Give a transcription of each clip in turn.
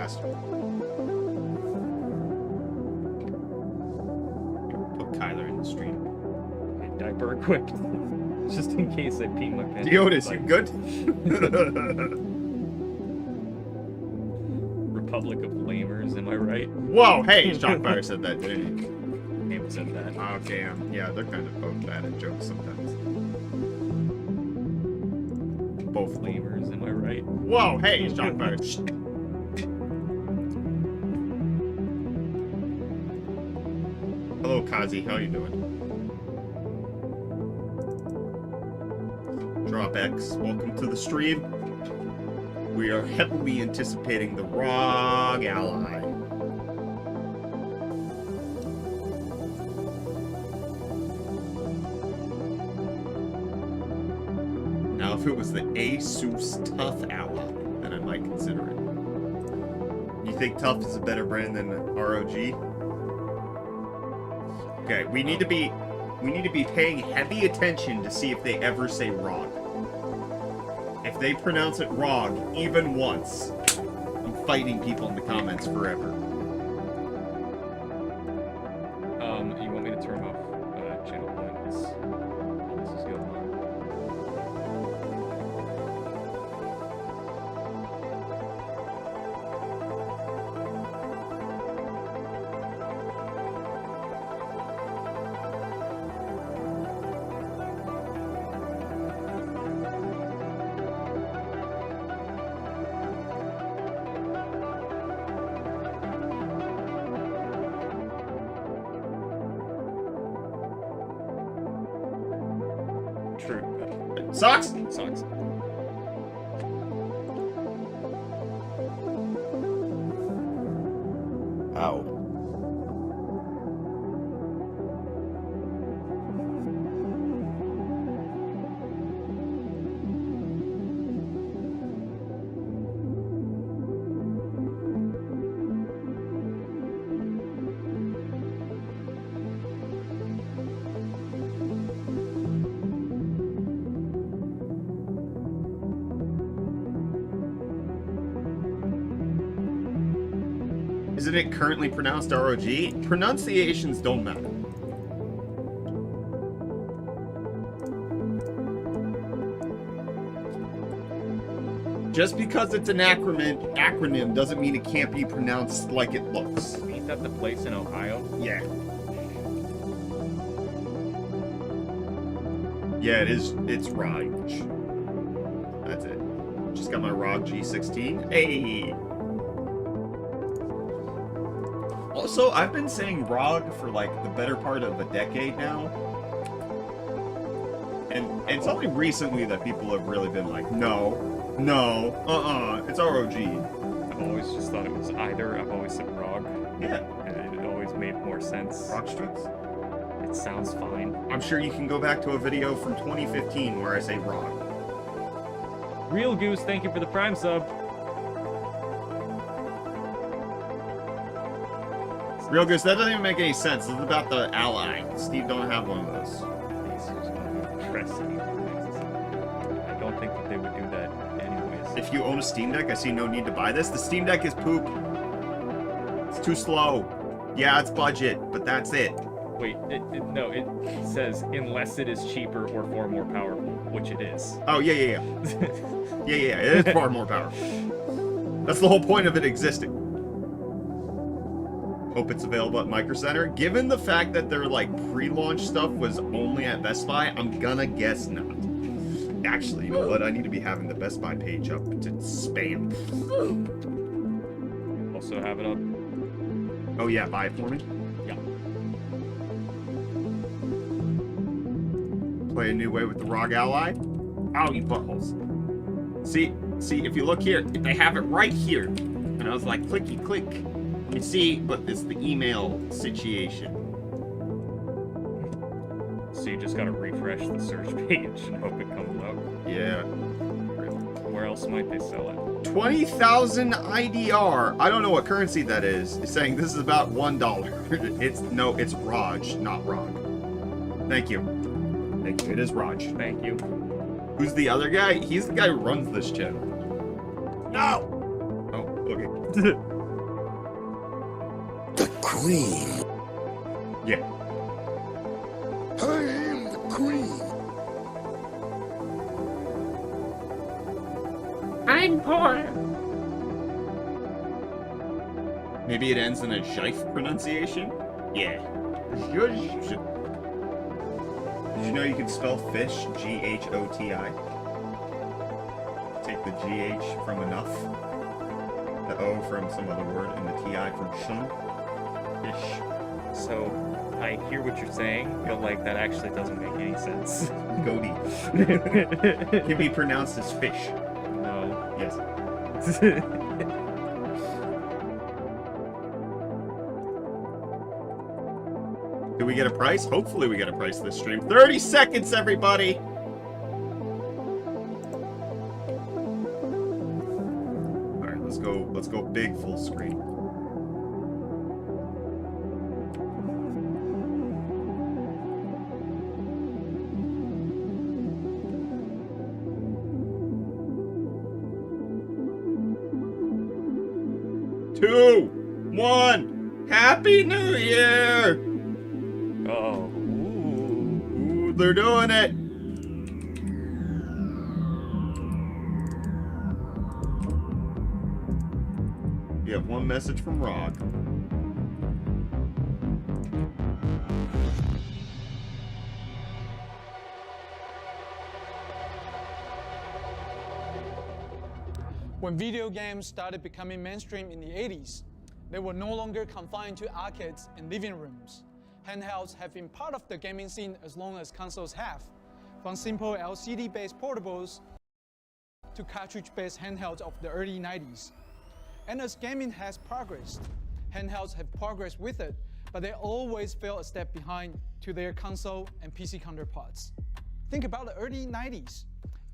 fast. Put Kyler in the stream. Okay, diaper equipped. Just in case I pee my pants. Deotis, you good? Republic of Lamers, am I right? Whoa, hey, Shockfire said that, didn't he? Game said that. Okay, yeah, they're kind of both bad at jokes sometimes. Both Lamers, am I right? Whoa, hey, Shockfire. Hello, Kazi, how you doing? Drop X, welcome to the stream. We are heavily anticipating the ROG ally. Now, if it was the Asus Tough ally, then I might consider it. You think Tough is a better brand than ROG? Okay, we need to be paying heavy attention to see if they ever say ROG. If they pronounce it ROG even once, I'm fighting people in the comments forever. You want me to turn off channel 1? This is going on. True. Socks? Sucks. Ow. Isn't it currently pronounced ROG? Pronunciations don't matter. Just because it's an acronym doesn't mean it can't be pronounced like it looks. Ain't that the place in Ohio? Yeah. Yeah, it is. It's ROG. That's it. Just got my ROG G16. Hey! Also, I've been saying ROG for like the better part of a decade now. And it's only recently that people have really been like, no, it's ROG. I've always just thought it was either. I've always said ROG. Yeah. And it always made more sense. ROG strips. It sounds fine. I'm sure you can go back to a video from 2015 where I say ROG. Real Goose, thank you for the Prime sub. Real Goose, that doesn't even make any sense. This is about the Ally. Steve don't have one of those. This is interesting. I don't think that they would do that anyways. If you own a Steam Deck, I see no need to buy this. The Steam Deck is poop. It's too slow. Yeah, it's budget, but that's it. Wait, no, it says unless it is cheaper or far more powerful, which it is. Oh, yeah. Yeah, it is far more powerful. That's the whole point of it existing. Hope it's available at Micro Center. Given the fact that their like pre-launch stuff was only at Best Buy, I'm gonna guess not. Actually, you know what? I need to be having the Best Buy page up to spam. Also have it up. Oh yeah, buy it for me. Yeah. Play a new way with the ROG Ally. Oh, you buttholes. See, if you look here, they have it right here. And I was like, clicky click. You see, but it's the email situation. So you just gotta refresh the search page and hope it comes up. Yeah. Where else might they sell it? 20,000 IDR. I don't know what currency that is. It's saying this is about $1. It's ROG, not ROG. Thank you. It is ROG. Thank you. Who's the other guy? He's the guy who runs this channel. No! Oh, okay. queen. Yeah. I am the queen. I'm poor. Maybe it ends in a Jife pronunciation? Yeah. Did you know you can spell fish G-H-O-T-I? Take the G-H from enough, the O from some other word, and the T-I from shun. Fish. So, I hear what you're saying, but like that actually doesn't make any sense. Goatee. Can be pronounced as fish. No. Yes. Do we get a price? Hopefully we get a price this stream. 30 seconds, everybody! Alright, let's go big full screen. Two, one, Happy New Year! Oh. Ooh, they're doing it! You have one message from ROG. When video games started becoming mainstream in the 80s, they were no longer confined to arcades and living rooms. Handhelds have been part of the gaming scene as long as consoles have, from simple LCD-based portables to cartridge-based handhelds of the early 90s. And as gaming has progressed, handhelds have progressed with it, but they always fell a step behind to their console and PC counterparts. Think about the early 90s.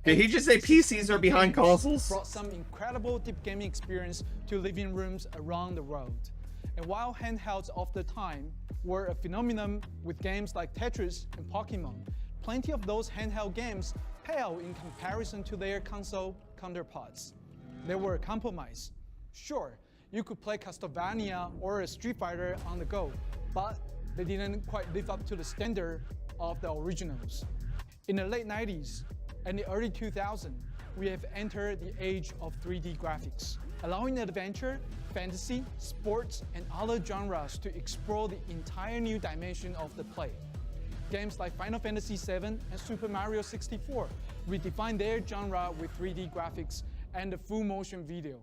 Did he just say PCs are behind consoles? Brought some incredible deep gaming experience to living rooms around the world. And while handhelds of the time were a phenomenon with games like Tetris and Pokemon, plenty of those handheld games pale in comparison to their console counterparts. They were a compromise. Sure, you could play Castlevania or a Street Fighter on the go, but they didn't quite live up to the standard of the originals. In the late 90s and the early 2000s, we have entered the age of 3D graphics, allowing adventure, fantasy, sports, and other genres to explore the entire new dimension of the play. Games like Final Fantasy VII and Super Mario 64 redefined their genre with 3D graphics and the full motion video.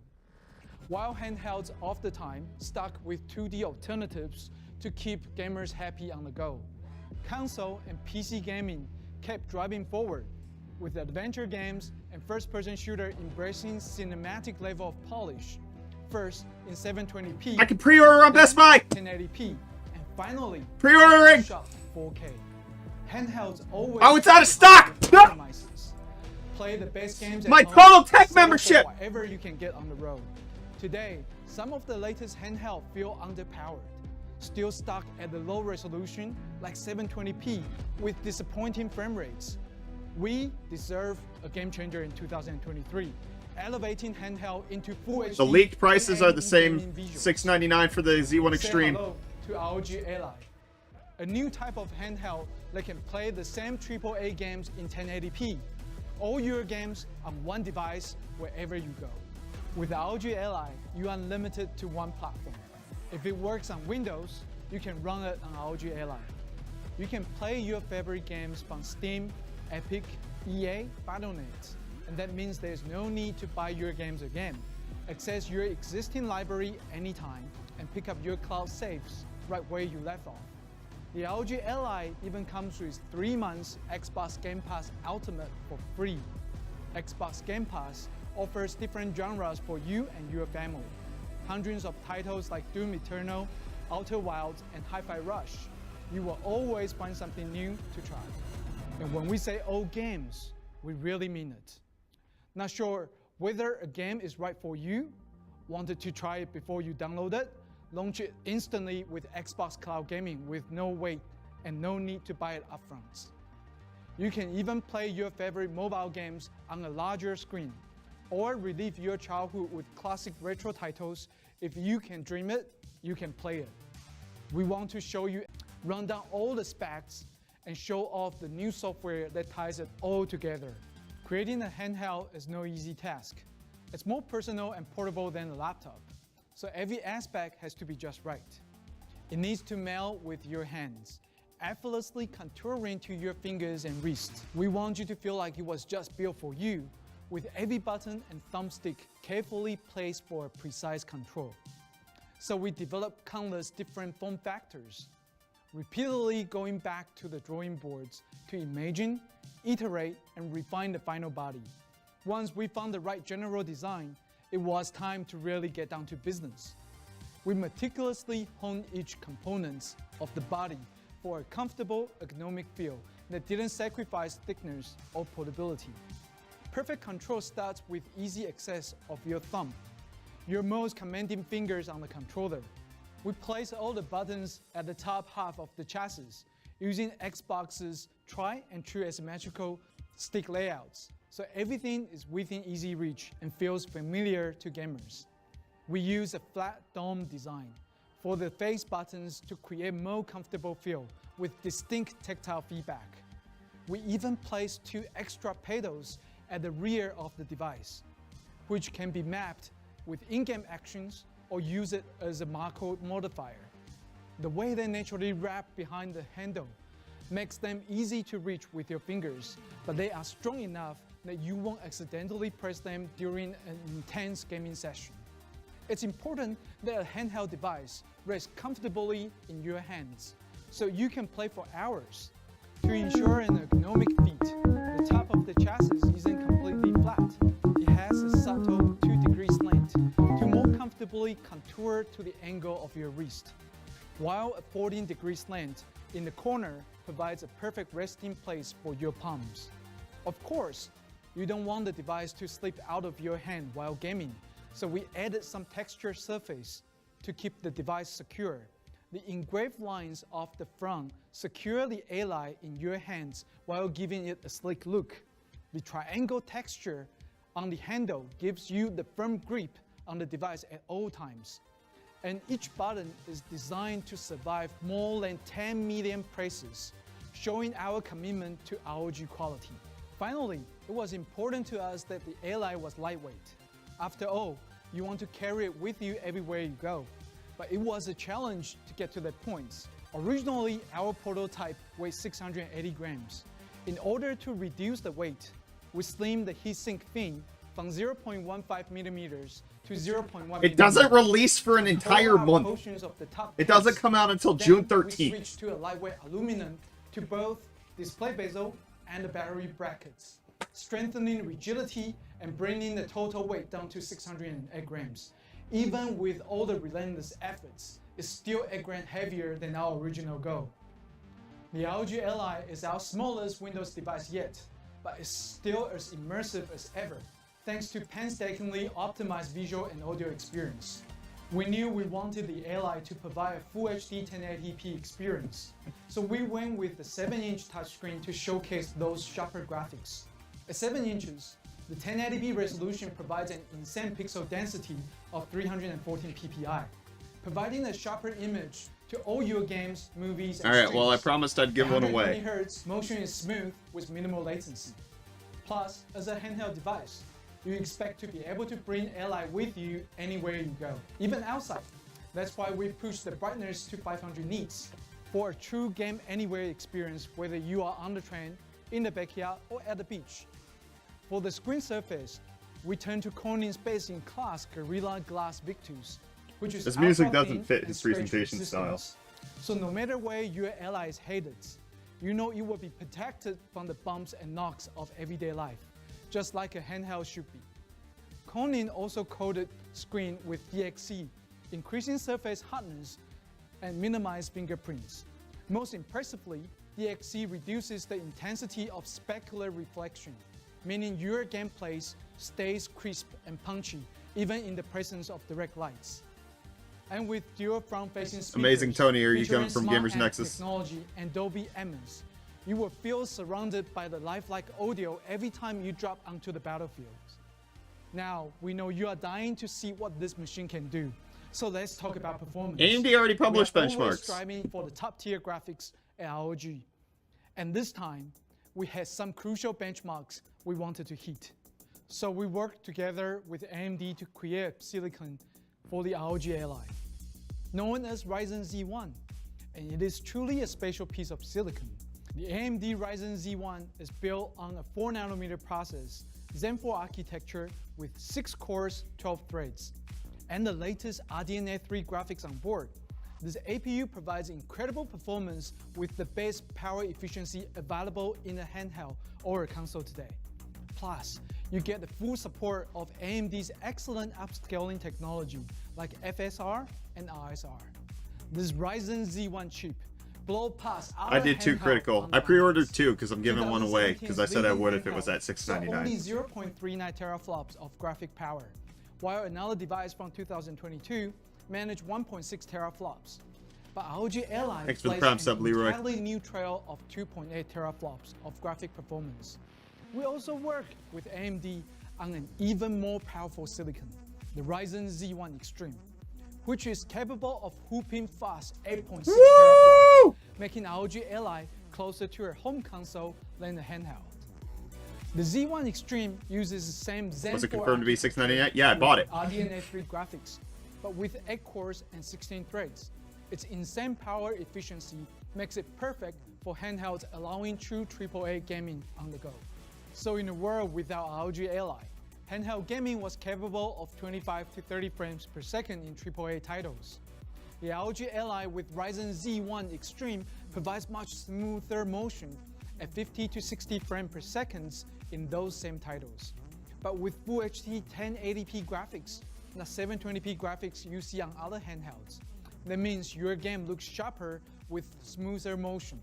While handhelds of the time stuck with 2D alternatives to keep gamers happy on the go, console and PC gaming kept driving forward, with adventure games and first-person shooter embracing cinematic level of polish. First in 720p, I can pre-order on Best Buy! 1080p, and finally, Pre-ordering! shot 4K. Handhelds always Oh, it's out of stock! No! compromises. Play the best games at My home, Total Tech settle for membership! whatever you can get on the road. Today, some of the latest handheld feel underpowered, still stuck at the low resolution like 720p with disappointing frame rates. We deserve a game changer in 2023, elevating handheld into full HD. The leaked prices are the same, gaming visuals. $699 for the Z1 Extreme. Say hello to ROG Ally, a new type of handheld that can play the same AAA games in 1080p. All your games on one device wherever you go. With ROG Ally, you are limited to one platform. If it works on Windows, you can run it on ROG Ally. You can play your favorite games from Steam, Epic, EA, Battle.net, and that means there's no need to buy your games again. Access your existing library anytime and pick up your cloud saves right where you left off. The ROG Ally even comes with 3 months Xbox Game Pass Ultimate for free. Xbox Game Pass offers different genres for you and your family. Hundreds of titles like Doom Eternal, Outer Wilds, and Hi-Fi Rush. You will always find something new to try. And when we say old games, we really mean it. Not sure whether a game is right for you? Wanted to try it before you download it? Launch it instantly with Xbox Cloud Gaming with no wait and no need to buy it upfront. You can even play your favorite mobile games on a larger screen, or relive your childhood with classic retro titles. If you can dream it, you can play it. We want to show you, run down all the specs, and show off the new software that ties it all together. Creating a handheld is no easy task. It's more personal and portable than a laptop, so every aspect has to be just right. It needs to meld with your hands, effortlessly contouring to your fingers and wrists. We want you to feel like it was just built for you, with every button and thumbstick carefully placed for precise control. So we developed countless different form factors, repeatedly going back to the drawing boards to imagine, iterate, and refine the final body. Once we found the right general design, it was time to really get down to business. We meticulously honed each component of the body for a comfortable, ergonomic feel that didn't sacrifice thickness or portability. Perfect control starts with easy access of your thumb, your most commanding fingers on the controller. We place all the buttons at the top half of the chassis using Xbox's tried and true asymmetrical stick layouts, so everything is within easy reach and feels familiar to gamers. We use a flat dome design for the face buttons to create more comfortable feel with distinct tactile feedback. We even place 2 extra pedals at the rear of the device, which can be mapped with in-game actions or use it as a barcode modifier. The way they naturally wrap behind the handle makes them easy to reach with your fingers, but they are strong enough that you won't accidentally press them during an intense gaming session. It's important that a handheld device rests comfortably in your hands, so you can play for hours. To ensure an ergonomic fit, the top of the chassis isn't completely flat. It has a subtle 2-degree slant to more comfortably contour to the angle of your wrist, while a 14-degree slant in the corner provides a perfect resting place for your palms. Of course, you don't want the device to slip out of your hand while gaming, so we added some texture surface to keep the device secure. The engraved lines of the front secure the ally in your hands while giving it a sleek look. The triangle texture on the handle gives you the firm grip on the device at all times. And each button is designed to survive more than 10 million presses, showing our commitment to ROG quality. Finally, it was important to us that the ally was lightweight. After all, you want to carry it with you everywhere you go. But it was a challenge to get to that point. Originally, our prototype weighed 680 grams. In order to reduce the weight, we slimmed the heatsink fin from 0.15 millimeters to 0.1 millimeters. It doesn't release for an entire month. It doesn't come out until June 13th. We switched to a lightweight aluminum to both display bezel and the battery brackets, strengthening rigidity and bringing the total weight down to 608 grams. Even with all the relentless efforts, it's still 8 grams heavier than our original goal. The ROG Ally is our smallest Windows device yet, but it's still as immersive as ever, thanks to painstakingly optimized visual and audio experience. We knew we wanted the Ally to provide a Full HD 1080p experience, so we went with the 7-inch touchscreen to showcase those sharper graphics. At 7 inches, the 1080p resolution provides an insane pixel density of 314 ppi, providing a sharper image to all your games, movies, and Alright, well I promised I'd give one away. 120 Hz motion is smooth with minimal latency. Plus, as a handheld device, you expect to be able to bring Ally with you anywhere you go, even outside. That's why we pushed the brightness to 500 nits for a true game anywhere experience, whether you are on the train, in the backyard, or at the beach. For the screen surface, we turned to Corning's best-in-class Gorilla Glass Victus, which is This music ultra-thin doesn't fit and his stretch presentation style. resistance. So no matter where your Ally is headed, you know it will be protected from the bumps and knocks of everyday life, just like a handheld should be. Corning also coated screen with DXC, increasing surface hardness and minimize fingerprints. Most impressively, DXC reduces the intensity of specular reflection, meaning your gameplay stays crisp and punchy even in the presence of direct lights. And with dual front-facing speakers, Amazing, Tony. Are you featuring coming from smart Gamers amp Nexus? Technology and Dolby Atmos, you will feel surrounded by the lifelike audio every time you drop onto the battlefield. Now, we know you are dying to see what this machine can do, So let's talk about performance. AMD already published We are always benchmarks. striving for the top tier graphics at ROG. And this time, we had some crucial benchmarks we wanted to hit. So we worked together with AMD to create silicon for the ROG Ally, known as Ryzen Z1. And it is truly a special piece of silicon. The AMD Ryzen Z1 is built on a 4nm process, Zen 4 architecture with 6 cores, 12 threads, and the latest RDNA 3 graphics on board. This APU provides incredible performance with the best power efficiency available in a handheld or a console today. Plus, you get the full support of AMD's excellent upscaling technology like FSR and RSR. This Ryzen Z1 chip blow past our I did 2 handheld critical. on I the pre-ordered lines. 2 because I'm giving one away because I said I would if it was at So only $6.99. 0.39 teraflops of graphic power, while another device from 2022 managed 1.6 teraflops. But ROG Ally Thanks for the plays prompt an sub, Leroy. entirely new trail of 2.8 teraflops of graphic performance. We also work with AMD on an even more powerful silicon, the Ryzen Z1 Extreme, which is capable of whooping fast 8.6 teraflops, making ROG Ally closer to a home console than a handheld. The Z1 Extreme uses the same Zen 4 Was it confirmed to be $6.99? Yeah, I bought it. RDNA 3 graphics, but with 8 cores and 16 threads. Its insane power efficiency makes it perfect for handhelds allowing true AAA gaming on the go. So in a world without ROG Ally, handheld gaming was capable of 25 to 30 frames per second in AAA titles. The ROG Ally with Ryzen Z1 Extreme provides much smoother motion at 50 to 60 frames per second in those same titles. But with Full HD 1080p graphics, not 720p graphics you see on other handhelds. That means your game looks sharper with smoother motion.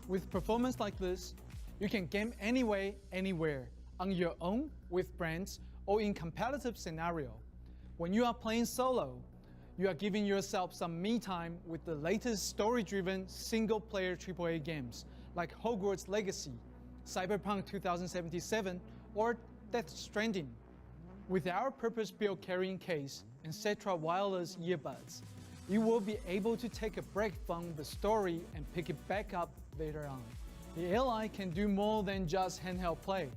With performance like this, you can game anyway, anywhere, on your own, with friends, or in competitive scenario. When you are playing solo, you are giving yourself some me time with the latest story-driven single-player AAA games like Hogwarts Legacy, Cyberpunk 2077, or Death Stranding. With our purpose-built carrying case and Cetra wireless earbuds, you will be able to take a break from the story and pick it back up later on. The Ally can do more than just handheld play.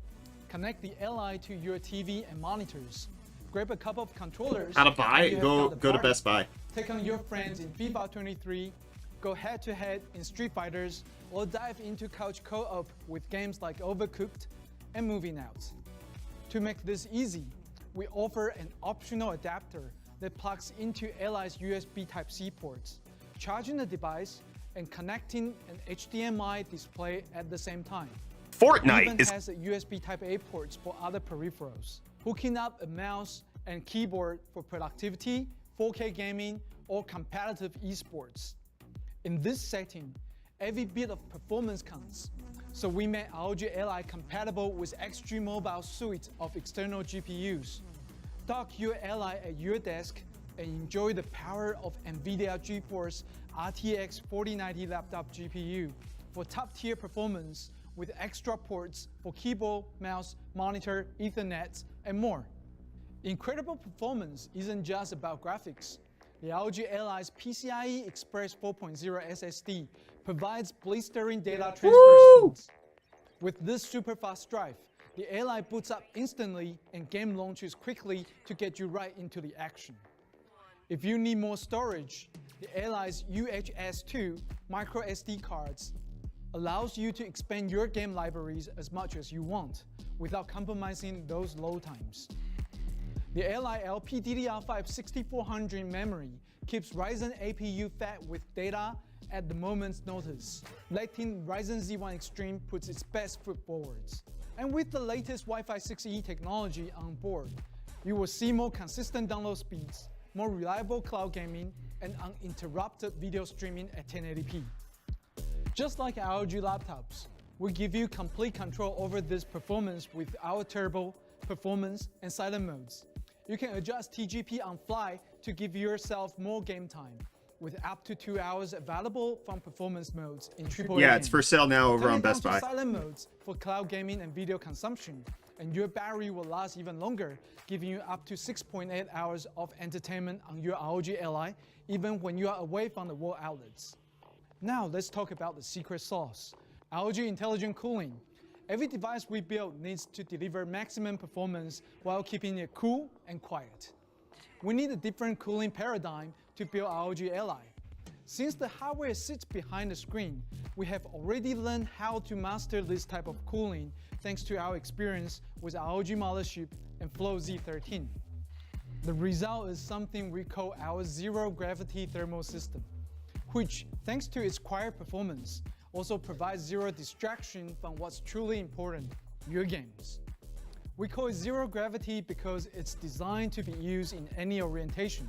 Connect the Ally to your TV and monitors. Grab a couple of controllers. How to buy? and you have Go got a to party. Best Buy. Take on your friends in FIFA 23, go head-to-head in Street Fighters, or dive into couch co-op with games like Overcooked and Moving Out. To make this easy, we offer an optional adapter that plugs into Ally's USB Type-C ports, charging the device and connecting an HDMI display at the same time. It even has a USB Type-A ports for other peripherals, hooking up a mouse and keyboard for productivity, 4K gaming, or competitive esports. In this setting, every bit of performance counts, so we made ROG Ally compatible with Extreme Mobile suite of external GPUs. Dock your Ally at your desk and enjoy the power of NVIDIA GeForce RTX 4090 laptop GPU for top-tier performance with extra ports for keyboard, mouse, monitor, Ethernet, and more. Incredible performance isn't just about graphics. The ROG Ally's PCIe Express 4.0 SSD provides blistering data transfer speeds. With this super fast drive, the Ally boots up instantly and game launches quickly to get you right into the action. If you need more storage, the Ally's UHS-2 micro SD cards allows you to expand your game libraries as much as you want without compromising those load times. The Ally LPDDR5 6400 memory keeps Ryzen APU fed with data at the moment's notice, letting Ryzen Z1 Extreme puts its best foot forwards. And with the latest Wi-Fi 6E technology on board, you will see more consistent download speeds, more reliable cloud gaming, and uninterrupted video streaming at 1080p. Just like ROG laptops, we give you complete control over this performance with our turbo, performance, and silent modes. You can adjust TGP on fly to give yourself more game time, with up to 2 hours available from performance modes in AAA Yeah, it's for games. sale now over Turn on it down Best to Buy. silent modes for cloud gaming and video consumption, and your battery will last even longer, giving you up to 6.8 hours of entertainment on your ROG Ally, even when you are away from the wall outlets. Now let's talk about the secret sauce, ROG Intelligent Cooling. Every device we build needs to deliver maximum performance while keeping it cool and quiet. We need a different cooling paradigm to build ROG Ally. Since the hardware sits behind the screen, we have already learned how to master this type of cooling thanks to our experience with ROG Mothership and Flow Z13. The result is something we call our zero gravity thermal system, which, thanks to its quiet performance, also provides zero distraction from what's truly important, your games. We call it zero gravity because it's designed to be used in any orientation.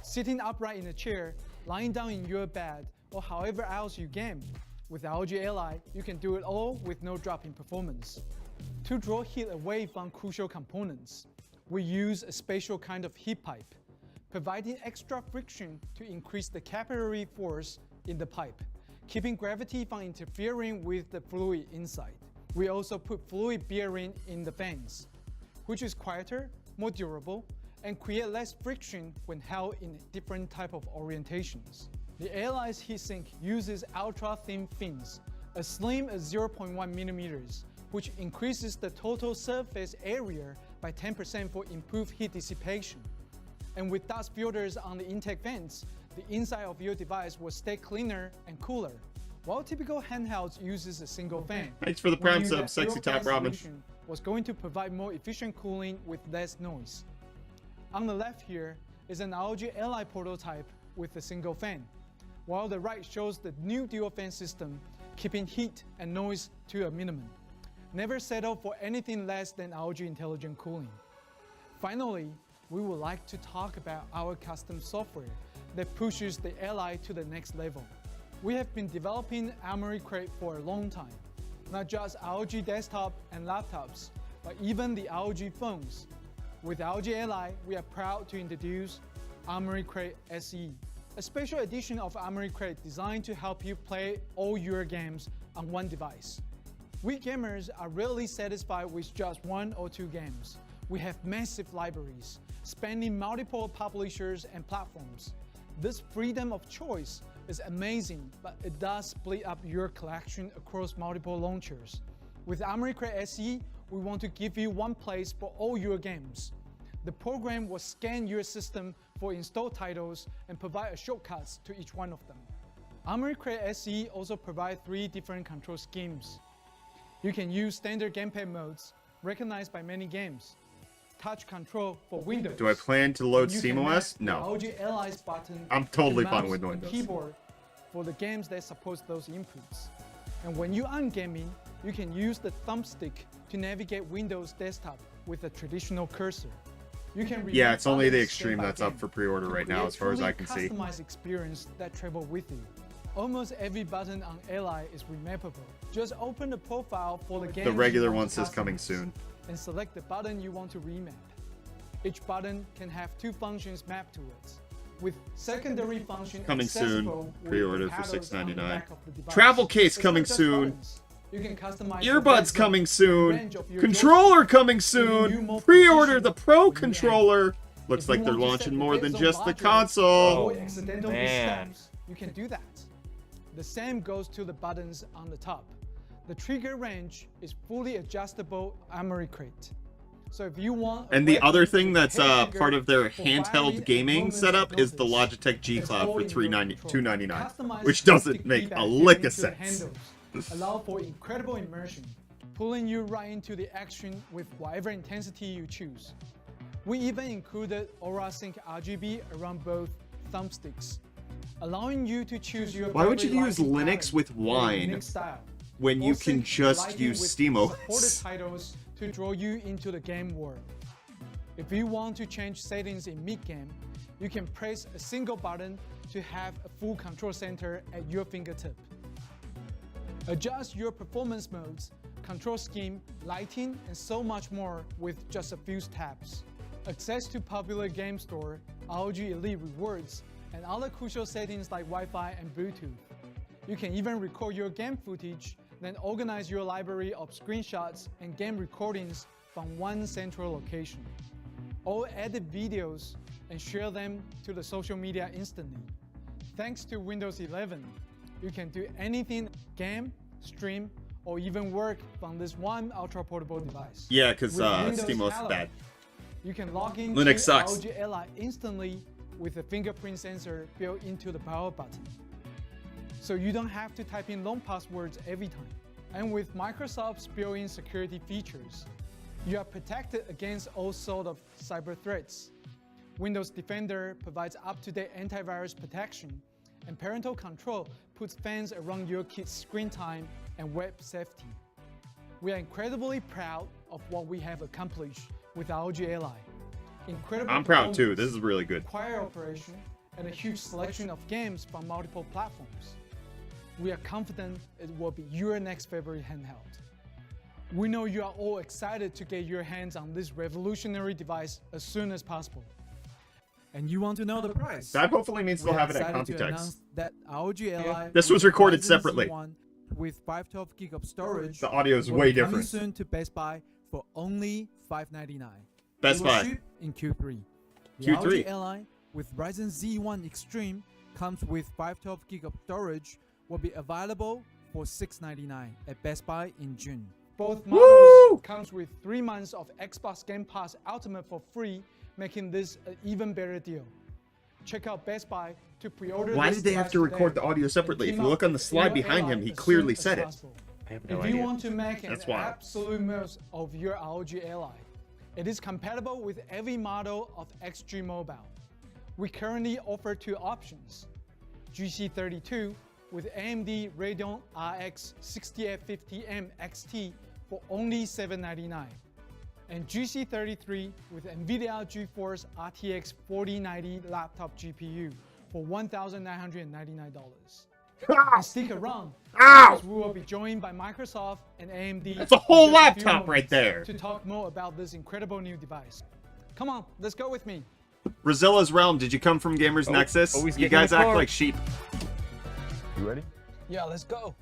Sitting upright in a chair, lying down in your bed, or however else you game. With ROG Ally, you can do it all with no drop in performance. To draw heat away from crucial components, we use a special kind of heat pipe, providing extra friction to increase the capillary force in the pipe, keeping gravity from interfering with the fluid inside. We also put fluid bearing in the fans, which is quieter, more durable, and create less friction when held in different type of orientations. The Ally's heatsink uses ultra-thin fins, as slim as 0.1 millimeters, which increases the total surface area by 10% for improved heat dissipation. And with dust filters on the intake vents, the inside of your device will stay cleaner and cooler. While typical handhelds uses a single fan, Thanks for the prime we knew sub, that Sexy your Top fan Ramen. solution was going to provide more efficient cooling with less noise. On the left here is an ROG Ally prototype with a single fan, while the right shows the new dual fan system, keeping heat and noise to a minimum. Never settle for anything less than ROG Intelligent Cooling. Finally, we would like to talk about our custom software that pushes the Ally to the next level. We have been developing Armoury Crate for a long time, not just ROG desktop and laptops, but even the ROG phones. With ROG Ally, we are proud to introduce Armoury Crate SE, a special edition of Armoury Crate designed to help you play all your games on one device. We gamers are rarely satisfied with just one or two games. We have massive libraries, spanning multiple publishers and platforms. This freedom of choice is amazing, but it does split up your collection across multiple launchers. With Armoury Crate SE, we want to give you one place for all your games. The program will scan your system for installed titles and provide shortcuts to each one of them. Armoury Crate SE also provides 3 different control schemes. You can use standard gamepad modes, recognized by many games. Touch control for Windows. Do I plan to load You can SteamOS? map No. the ROG Ally's button I'm totally to fine mouse with and Windows. keyboard for the games that support those inputs. And when you aren't gaming, you can use the thumbstick to navigate Windows desktop with a traditional cursor. You can Yeah, it's only the buttons Extreme game by that's up game for pre-order to right now, create as far as truly I can see. Customized experience that travel with you. Almost every button on Ally is remappable. Just open the profile for the game. The regular one says coming soon. And select the button you want to remap. Each button can have 2 functions mapped to it, with secondary function Coming soon. accessible with Pre-order the for paddles on the $6.99. back of the device. Travel case It's not coming just soon. buttons. You can customize Earbuds the background, coming the soon. range of your Controller joystick, coming giving you soon. more Pre-order precision the Pro when you aim. controller. Looks If like you they're want to launching set more the than head just zone the larger, console. avoid accidental man. missteps, you can do that. The same goes to the buttons on the top. The trigger range is fully adjustable Armoury Crate. So if you want And the weapon other thing with a that's head trigger part of their for firing handheld at gaming moments setup of is the notice, Logitech G it's Cloud all for in your control. $299, Customize which the doesn't stick make feedback a given lick to of the sense. handles allow for incredible immersion, pulling you right into the action with whatever intensity you choose. We even included Aura Sync RGB around both thumbsticks, allowing you to choose your Why would you favorite use lighting Linux pattern with or wine unique style. when you Or can sync just lighting use with SteamOS? supported titles to draw you into the game world. If you want to change settings in mid-game, you can press a single button to have a full control center at your fingertip. Adjust your performance modes, control scheme, lighting, and so much more with just a few taps. Access to popular game store, ROG Elite Rewards, and other crucial settings like Wi-Fi and Bluetooth. You can even record your game footage, then organize your library of screenshots and game recordings from one central location. Or edit videos and share them to the social media instantly. Thanks to Windows 11, you can do anything, game, stream, or even work from this one ultra-portable device. Yeah, because With Windows SteamOS is Hello, bad. You can log into Linux sucks. ROG Ally instantly with a fingerprint sensor built into the power button. So you don't have to type in long passwords every time. And with Microsoft's built-in security features, you are protected against all sorts of cyber threats. Windows Defender provides up-to-date antivirus protection, and parental control puts fans around your kids' screen time and web safety. We are incredibly proud of what we have accomplished with ROG Ally. Incredible I'm proud too. performance, This is really good. quiet operation, and a huge selection of games from multiple platforms. We are confident it will be your next favorite handheld. We know you are all excited to get your hands on this revolutionary device as soon as possible. And you want to know the price? That hopefully means they'll We are have it at excited to Computex. announce that ROG Ally This was with recorded Ryzen separately. Z1 with 512 gig of storage. The audio is will way be coming different. soon to Best Buy for only $599. Best It will Buy. ship in Q3. The Q3. ROG Ally with Ryzen Z1 Extreme comes with 512 gig of storage, will be available for $699 at Best Buy in June. Both models Woo! comes with 3 months of Xbox Game Pass Ultimate for free, making this an even better deal. Check out Best Buy to pre-order. Why this did they have device to record today the audio separately? and If team you look up on the with slide your behind Ally him, he as clearly soon as said it. possible. I have no If idea. you want to make an That's wild. absolute most of your ROG Ally, it is compatible with every model of XG Mobile. We currently offer 2 options: GC32 with AMD Radeon RX 6850M XT for only $799, and GC33 with NVIDIA GeForce RTX 4090 laptop GPU for $1,999. And stick around, Ow! because we will be joined by Microsoft and AMD. That's a whole in just a few laptop right moments there. To talk more about this incredible new device. Come on, let's go with me. Rozilla's Realm, did you come from Gamers Nexus? always You get in guys the act car. like sheep. You ready? Yeah, let's go.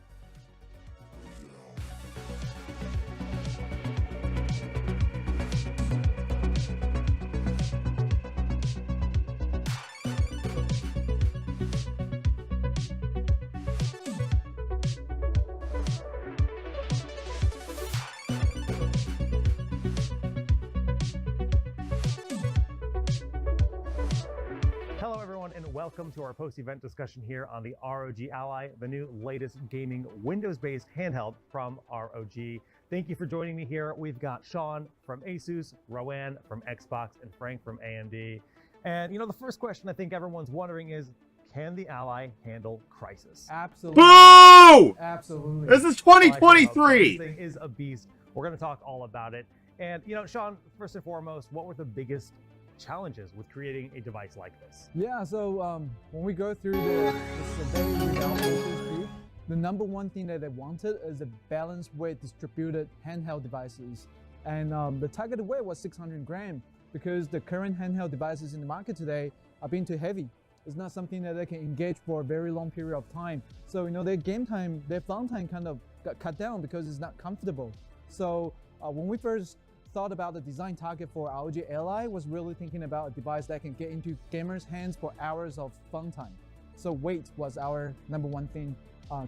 Hello everyone and welcome to our post-event discussion here on the ROG Ally, the new latest gaming Windows-based handheld from ROG. Thank you for joining me here. We've got Sean from Asus, Rowan from Xbox, and Frank from AMD. And you know, the first question I think everyone's wondering is, can the Ally handle Crisis? Absolutely. Boo! Absolutely. This is Like, this 2023! thing is a beast. We're going to talk all about it. And you know, Sean, first and foremost, what were the biggest challenges with creating a device like this? Yeah, so when we go through the survey with our focus group, the number one thing that they wanted is a balanced weight distributed handheld devices. And the targeted weight was 600 grams because the current handheld devices in the market today are being too heavy. It's not something that they can engage for a very long period of time. So, you know, their game time, their fun time kind of got cut down because it's not comfortable. So when we first thought about the design target for ROG Ally was really thinking about a device that can get into gamers' hands for hours of fun time. So weight was our number one thing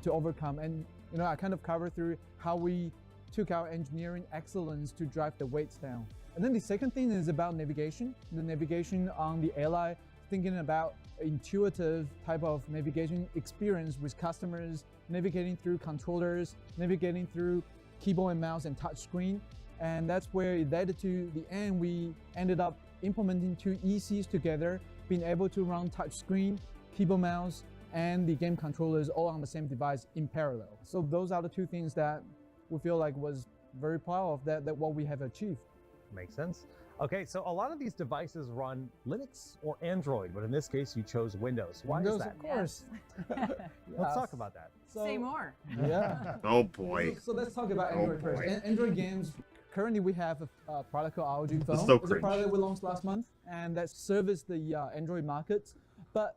to overcome. And you know, I kind of covered through how we took our engineering excellence to drive the weights down. And then the second thing is about navigation. The navigation on the Ally, thinking about intuitive type of navigation experience with customers, navigating through controllers, navigating through keyboard and mouse and touch screen. And that's where it led to the end. We ended up implementing 2 ECs together, being able to run touch screen, keyboard, mouse, and the game controllers all on the same device in parallel. So those are the 2 things that we feel like was very proud of that what we have achieved. Makes sense. Okay, so a lot of these devices run Linux or Android, but in this case you chose Windows. Why Windows, is that? Of course. Let's talk about that. So, Say more. Yeah. Oh boy. So let's talk about Oh, Android first. boy. Android games. Currently, we have a product called ROG Phone. so It's a cringe. product we launched last month, and that serviced the Android market. But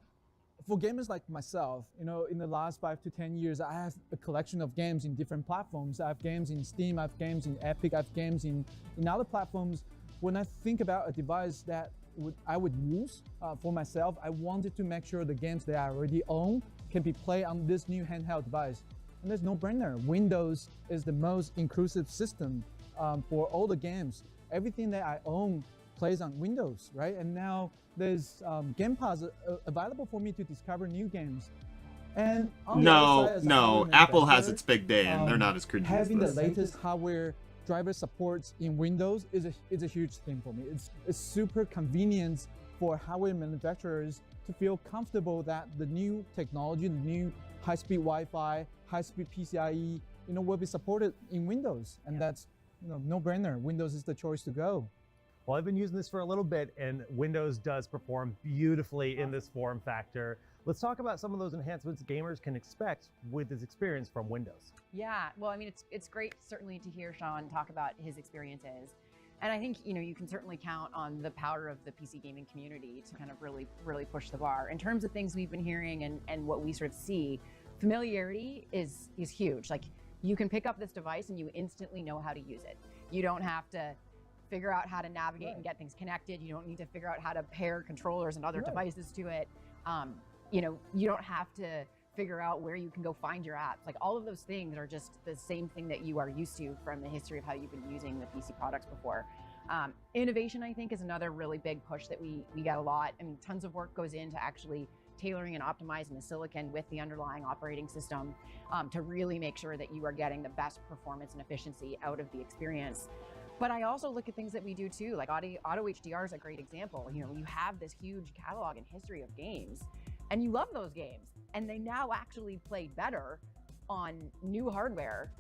for gamers like myself, in the last 5 to 10 years, I have a collection of games in different platforms. I have games in Steam, I have games in Epic, I have games in other platforms. When I think about a device that I would use for myself, I wanted to make sure the games that I already own can be played on this new handheld device. And there's no brainer. Windows is the most inclusive system for all the games. Everything that I own plays on Windows, right? And now there's Game Pass available for me to discover new games. And on the other side, as a hardware Apple has manufacturer, its big day, and they're not as cringy as having the this. latest hardware driver supports in Windows is a huge thing for me. It's super convenient for hardware manufacturers to feel comfortable that the new technology, the new high-speed Wi-Fi, high-speed PCIe, will be supported in Windows, and that's no-brainer. Windows is the choice to go. Well, I've been using this for a little bit, and Windows does perform beautifully in this form factor. Let's talk about some of those enhancements gamers can expect with this experience from Windows. Yeah, well, I mean, it's great certainly to hear Sean talk about his experiences. And I think, you can certainly count on the power of the PC gaming community to kind of really, really push the bar. In terms of things we've been hearing and what we sort of see, familiarity is huge. Like, you can pick up this device and you instantly know how to use it. You don't have to figure out how to navigate and get things connected. You don't need to figure out how to pair controllers and other devices to it. You don't have to figure out where you can go find your apps. Like, all of those things are just the same thing that you are used to from the history of how you've been using the PC products before. Innovation, I think, is another really big push that we get a lot. I mean, tons of work goes into actually tailoring and optimizing the silicon with the underlying operating system to really make sure that you are getting the best performance and efficiency out of the experience. But I also look at things that we do too, like Auto HDR is a great example. You have this huge catalog and history of games, and you love those games, and they now actually play better on new hardware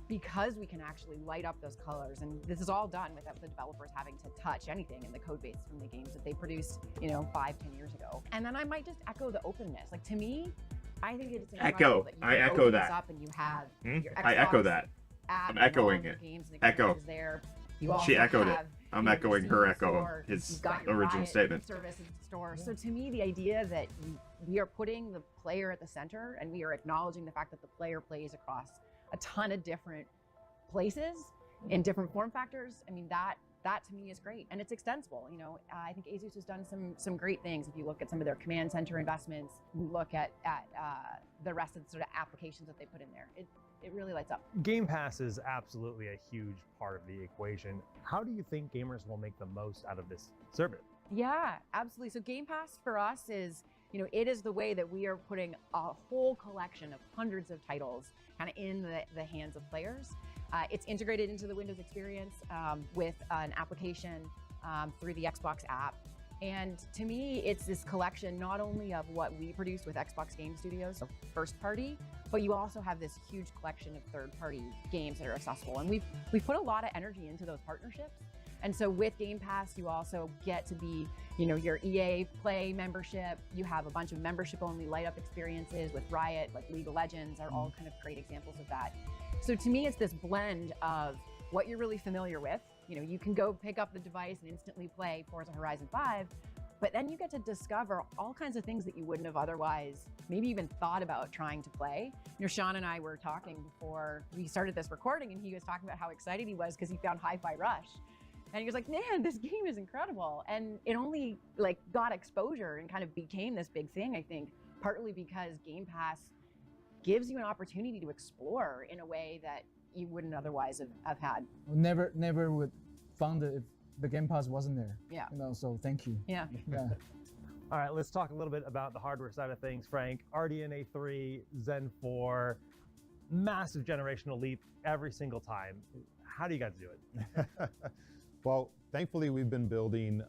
because we can actually light up those colors. And this is all done without the developers having to touch anything in the code base from the games that they produced, 5-10 years ago. And then I might just echo the openness. Like, to me, I think it's incredible that you I can echo open that. this up and you have your Xbox I echo that. app I'm and all echoing of your it. games and Echo. experiences there. You also She echoed it. have I'm your echoing Steam her echo, store, his you've got your original Riot statement. Service store. So to me, the idea that we are putting the player at the center and we are acknowledging the fact that the player plays across a ton of different places in different form factors, I mean, that to me is great, and it's extensible. I think Asus has done some great things. If you look at some of their command center investments, you look at the rest of the sort of applications that they put in there, it really lights up. Game Pass is absolutely a huge part of the equation. How do you think gamers will make the most out of this service? Yeah, absolutely. So Game Pass for us is, it is the way that we are putting a whole collection of hundreds of titles kind of in the hands of players. It's integrated into the Windows experience with an application through the Xbox app. And to me, it's this collection not only of what we produce with Xbox Game Studios, so first party, but you also have this huge collection of third-party games that are accessible. And we've put a lot of energy into those partnerships. And so with Game Pass, you also get to be, your EA Play membership. You have a bunch of membership-only light-up experiences with Riot, like League of Legends are all kind of great examples of that. So to me, it's this blend of what you're really familiar with. You can go pick up the device and instantly play Forza Horizon 5, but then you get to discover all kinds of things that you wouldn't have otherwise maybe even thought about trying to play. Sean and I were talking before we started this recording, and he was talking about how excited he was because he found Hi-Fi Rush. And he was like, man, this game is incredible. And it only got exposure and kind of became this big thing, I think, partly because Game Pass gives you an opportunity to explore in a way that you wouldn't otherwise have had. Never would found it if the Game Pass wasn't there. Yeah. So thank you. Yeah. Yeah. All right, let's talk a little bit about the hardware side of things, Frank. RDNA 3, Zen 4, massive generational leap every single time. How do you guys do it? Well, thankfully, we've been building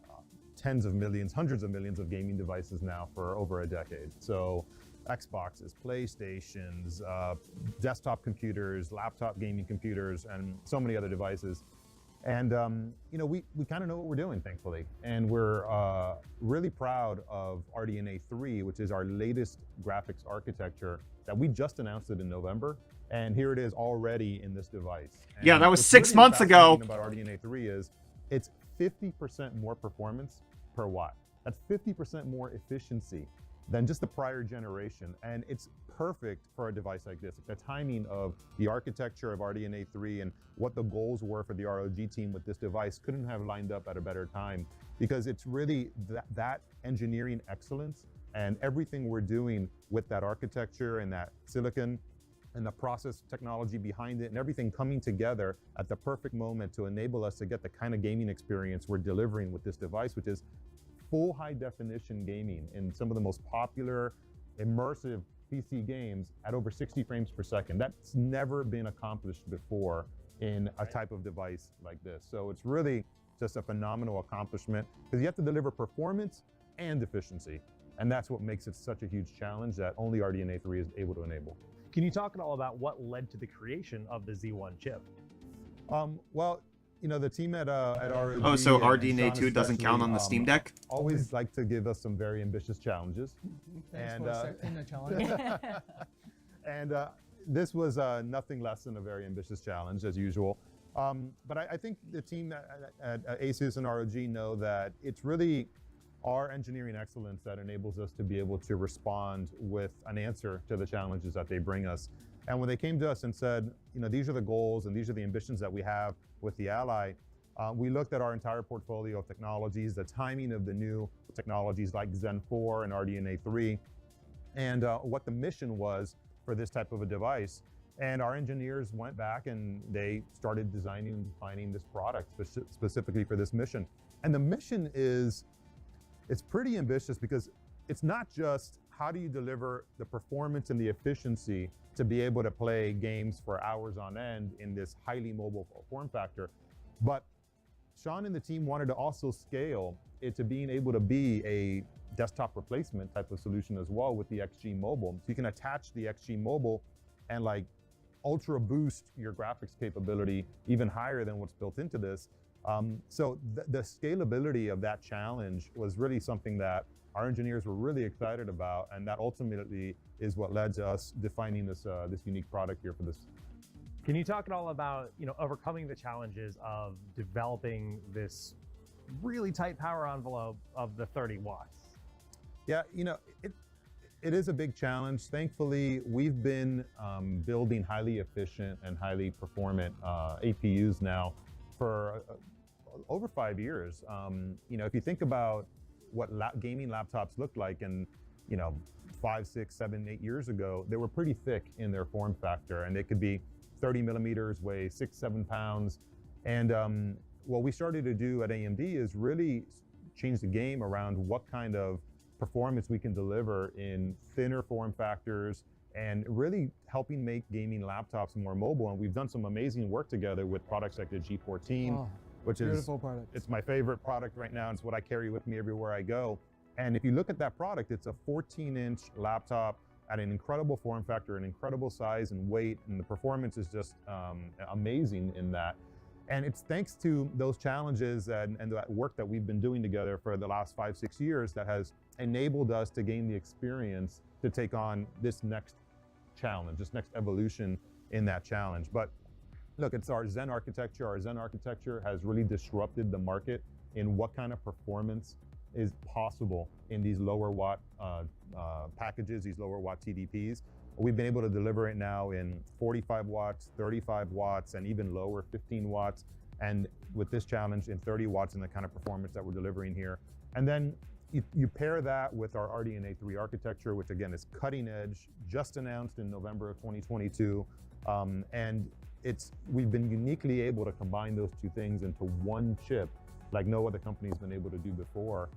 tens of millions, hundreds of millions of gaming devices now for over a decade. So Xboxes, PlayStations, desktop computers, laptop gaming computers, and so many other devices. And we kind of know what we're doing, thankfully. And we're really proud of RDNA 3, which is our latest graphics architecture that we just announced it in November. And here it is already in this device. And Yeah, that was what's 6 really months ago. fascinating about RDNA 3 is it's 50% more performance per watt. That's 50% more efficiency. than just the prior generation. And it's perfect for a device like this. The timing of the architecture of RDNA 3 and what the goals were for the ROG team with this device couldn't have lined up at a better time, because it's really that engineering excellence and everything we're doing with that architecture and that silicon and the process technology behind it and everything coming together at the perfect moment to enable us to get the kind of gaming experience we're delivering with this device, which is full high definition gaming in some of the most popular immersive PC games at over 60 frames per second. That's never been accomplished before in a type of device like this. So it's really just a phenomenal accomplishment, because you have to deliver performance and efficiency. And that's what makes it such a huge challenge that only RDNA 3 is able to enable. Can you talk at all about what led to the creation of the Z1 chip? Well, you know, the team at ROG. Oh, so and RDNA Sean 2 doesn't count on the Steam Deck? Always like to give us some very ambitious challenges. Thanks And, for accepting the challenge. And this was nothing less than a very ambitious challenge, as usual. But I think the team at Asus and ROG know that it's really our engineering excellence that enables us to be able to respond with an answer to the challenges that they bring us. And when they came to us and said, you know, these are the goals and these are the ambitions that we have with the Ally, we looked at our entire portfolio of technologies, the timing of the new technologies like Zen 4 and RDNA 3, and what the mission was for this type of a device. And our engineers went back and they started designing and defining this product specifically for this mission. And the mission it's pretty ambitious, because it's not just how do you deliver the performance and the efficiency to be able to play games for hours on end in this highly mobile form factor, but Sean and the team wanted to also scale it to being able to be a desktop replacement type of solution as well with the XG Mobile. So you can attach the XG Mobile and like ultra boost your graphics capability even higher than what's built into this. So the scalability of that challenge was really something that our engineers were really excited about, and that ultimately is what led to us defining this unique product here for this. Can you talk at all about, you know, overcoming the challenges of developing this really tight power envelope of the 30 watts? Yeah, you know, it is a big challenge. Thankfully, we've been building highly efficient and highly performant APUs now for over 5 years. You know, if you think about what gaming laptops looked like, and you know, 5, 6, 7, 8 years ago, they were pretty thick in their form factor, and they could be 30 millimeters, weigh 6, 7 pounds. And what we started to do at AMD is really change the game around what kind of performance we can deliver in thinner form factors, and really helping make gaming laptops more mobile. And we've done some amazing work together with products like the G14, which is beautiful product. It's my favorite product right now. It's what I carry with me everywhere I go. And if you look at that product, it's a 14-inch laptop at an incredible form factor, an incredible size and weight, and the performance is just amazing in that. And it's thanks to those challenges and that work that we've been doing together for the last 5, 6 years that has enabled us to gain the experience to take on this next challenge, this next evolution in that challenge. But look, it's our Zen architecture. Our Zen architecture has really disrupted the market in what kind of performance is possible in these lower watt packages, these lower watt TDPs. We've been able to deliver it now in 45 watts, 35 watts, and even lower, 15 watts. And with this challenge in 30 watts and the kind of performance that we're delivering here. And then you pair that with our RDNA 3 architecture, which again is cutting edge, just announced in November of 2022. And we've been uniquely able to combine those two things into one chip like no other company's been able to do before,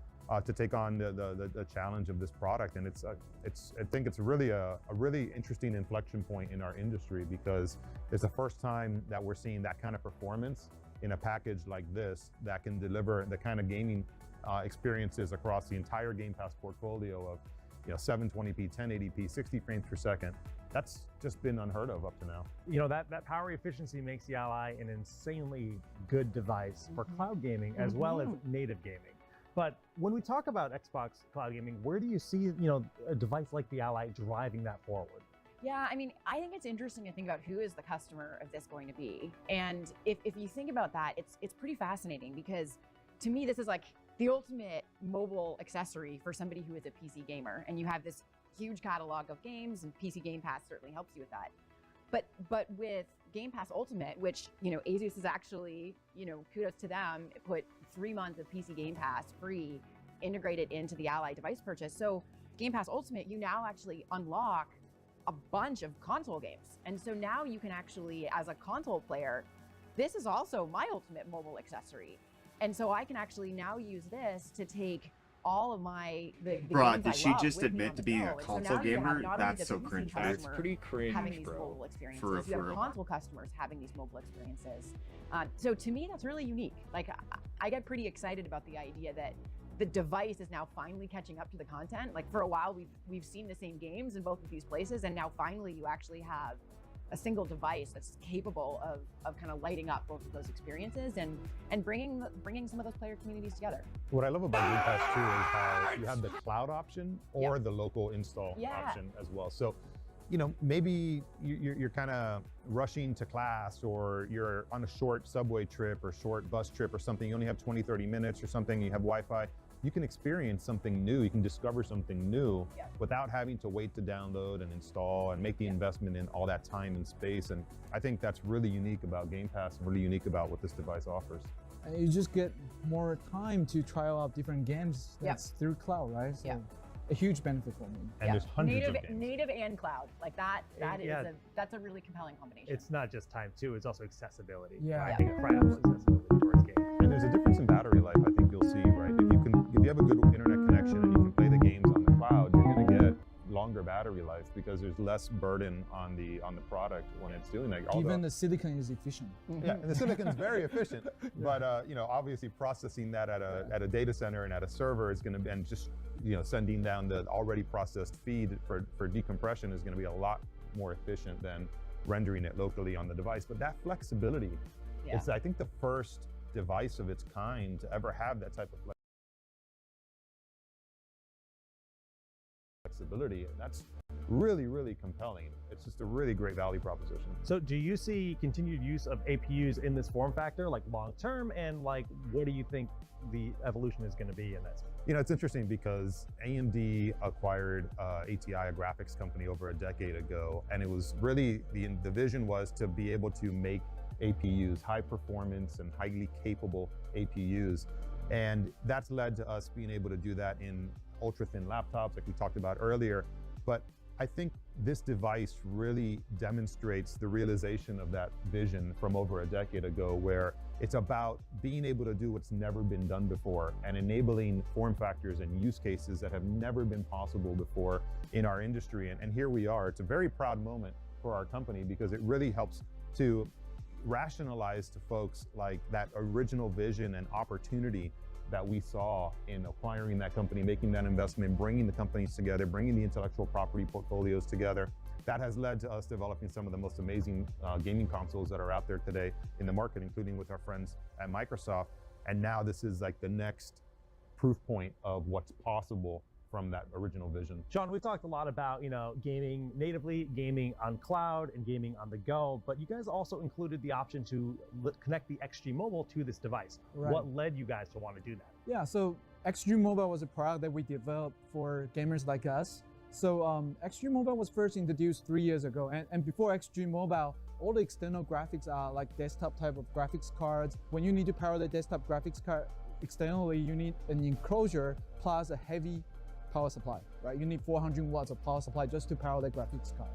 to take on the challenge of this product. And I think it's really a really interesting inflection point in our industry, because it's the first time that we're seeing that kind of performance in a package like this that can deliver the kind of gaming experiences across the entire Game Pass portfolio of 720p, 1080p, 60 frames per second. That's just been unheard of up to now. You know, that power efficiency makes the Ally an insanely good device for cloud gaming as well as native gaming. But when we talk about Xbox cloud gaming, where do you see, a device like the Ally driving that forward? Yeah, I mean, I think it's interesting to think about who is the customer of this going to be. And if you think about that, it's pretty fascinating, because to me, this is like the ultimate mobile accessory for somebody who is a PC gamer. And you have this huge catalog of games, and PC Game Pass certainly helps you with that. But with Game Pass Ultimate, which, you know, Asus is actually, you know, kudos to them, put 3 months of PC Game Pass free integrated into the Ally device purchase. So Game Pass Ultimate, you now actually unlock a bunch of console games. And so now you can actually, as a console player, this is also my ultimate mobile accessory. And so I can actually now use this to take all of the Bruh, games did I she love just with me admit on to the being go. a And so console now you have gamer? not only That's the so PC cringe. customer That's pretty cringe, having these bro. mobile experiences. For You have real. console customers having these mobile experiences. So to me, that's really unique. Like, I get pretty excited about the idea that the device is now finally catching up to the content. Like, for a while, we've seen the same games in both of these places, and now finally you actually have a single device that's capable of kind of lighting up both of those experiences and bringing some of those player communities together. What I love about Game Pass too is how you have the cloud option or the local install option as well. So, you know, maybe you're kind of rushing to class, or you're on a short subway trip or short bus trip or something. You only have 20, 30 minutes or something. You have Wi-Fi. You can experience something new. You can discover something new without having to wait to download and install and make the investment in all that time and space. And I think that's really unique about Game Pass and really unique about what this device offers. And you just get more time to try out different games. That's through cloud, right? So a huge benefit for me. And there's hundreds of games. Native and cloud, like that Yeah. that's a really compelling combination. It's not just time too, it's also accessibility. Yeah. I think accessibility towards games. And there's a difference in battery life, I think you'll see, right? If you have a good internet connection and you can play the games on the cloud, you're going to get longer battery life because there's less burden on the product when it's doing that. Even the silicon is efficient. Yeah, and the silicon is very efficient, but you know, obviously processing that at a data center and at a server is going to be, and just, you know, sending down the already processed feed for decompression is going to be a lot more efficient than rendering it locally on the device. But that flexibility, it's, I think, the first device of its kind to ever have that type of flexibility, and that's really, really compelling. It's just a really great value proposition. So do you see continued use of APUs in this form factor, like long term, and like what do you think the evolution is going to be in this? You know, it's interesting because AMD acquired ATI, a graphics company, over a decade ago, and it was really, the vision was to be able to make APUs, high performance and highly capable APUs. And that's led to us being able to do that in ultra thin laptops like we talked about earlier. But I think this device really demonstrates the realization of that vision from over a decade ago, where it's about being able to do what's never been done before and enabling form factors and use cases that have never been possible before in our industry. And here we are. It's a very proud moment for our company because it really helps to rationalize to folks like that original vision and opportunity that we saw in acquiring that company, making that investment, bringing the companies together, bringing the intellectual property portfolios together. That has led to us developing some of the most amazing gaming consoles that are out there today in the market, including with our friends at Microsoft. And now this is like the next proof point of what's possible from that original vision. Sean, we talked a lot about, you know, gaming natively, gaming on cloud, and gaming on the go, but you guys also included the option to connect the XG Mobile to this device. Right. What led you guys to want to do that? Yeah, so XG Mobile was a product that we developed for gamers like us. So XG Mobile was first introduced 3 years ago, and before XG Mobile, all the external graphics are like desktop type of graphics cards. When you need to power the desktop graphics card externally, you need an enclosure plus a heavy power supply, right? You need 400 watts of power supply just to power the graphics card.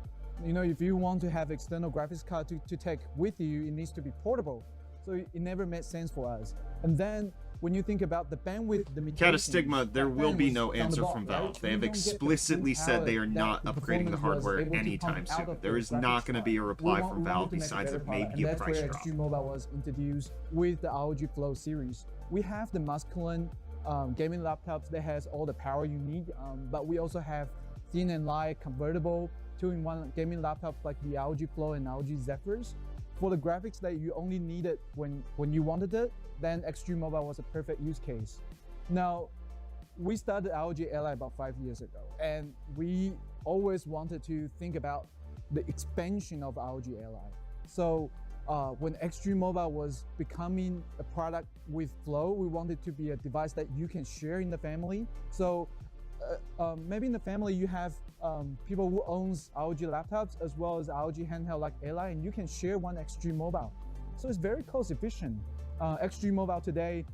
You know, if you want to have external graphics card to take with you, it needs to be portable. So it never made sense for us. And then when you think about the bandwidth limitations, Catastigma, there will be no answer from Valve. They have explicitly said they are not upgrading the hardware anytime soon. There is not going to be a reply from Valve besides it may be a price drop. That's where XG Mobile was introduced with the ROG Flow series. We have the masculine gaming laptops that has all the power you need, but we also have thin and light convertible 2-in-1 gaming laptops like the ROG Flow and ROG Zephyrs. For the graphics that you only needed when you wanted it, then XG Mobile was a perfect use case. Now, we started ROG Ally about 5 years ago, and we always wanted to think about the expansion of ROG Ally. So when Extreme Mobile was becoming a product with Flow, we wanted to be a device that you can share in the family. So maybe in the family you have people who owns ROG laptops as well as ROG handheld like Ally, and you can share one Extreme Mobile. So it's very cost efficient. Extreme Mobile today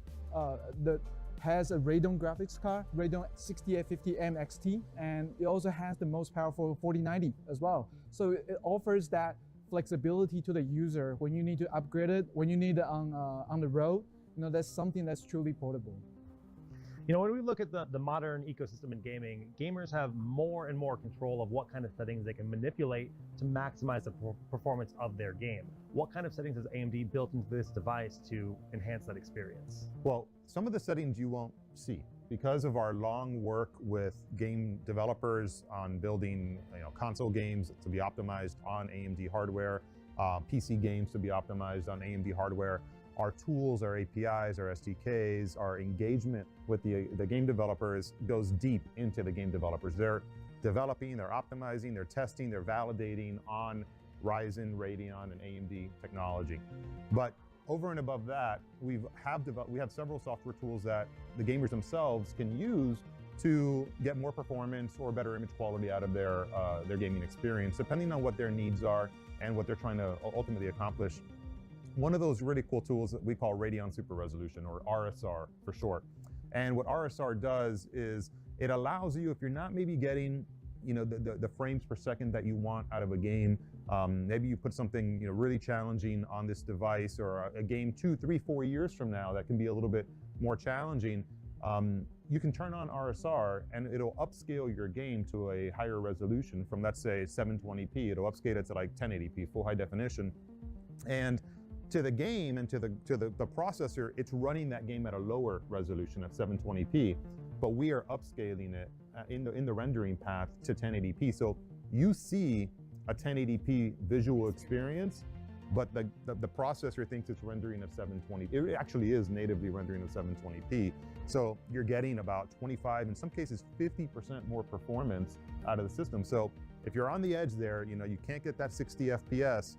has a Radeon graphics card, Radeon 6850M XT, and it also has the most powerful 4090 as well. So it offers that flexibility to the user when you need to upgrade it, when you need it on the road. That's something that's truly portable. When we look at the modern ecosystem in gaming, gamers have more and more control of what kind of settings they can manipulate to maximize the performance of their game. What kind of settings has AMD built into this device to enhance that experience? Well, some of the settings you won't see because of our long work with game developers on building console games to be optimized on AMD hardware, PC games to be optimized on AMD hardware. Our tools, our APIs, our SDKs, our engagement with the game developers goes deep into the game developers. They're developing, they're optimizing, they're testing, they're validating on Ryzen, Radeon, and AMD technology. But over and above that, we have several software tools that the gamers themselves can use to get more performance or better image quality out of their gaming experience, depending on what their needs are and what they're trying to ultimately accomplish. One of those really cool tools that we call Radeon Super Resolution, or RSR for short. And what RSR does is it allows you, if you're not maybe getting the frames per second that you want out of a game, maybe you put something really challenging on this device, or a game 2, 3, 4 years from now that can be a little bit more challenging, you can turn on RSR and it'll upscale your game to a higher resolution from, let's say, 720p. It'll upscale it to like 1080p, full high definition. And to the game and to the processor, it's running that game at a lower resolution at 720p, but we are upscaling it in the rendering path to 1080p. So you see a 1080p visual experience, but the processor thinks it's rendering at 720. It actually is natively rendering at 720p. So you're getting about 25, in some cases 50% more performance out of the system. So if you're on the edge there, you can't get that 60 FPS.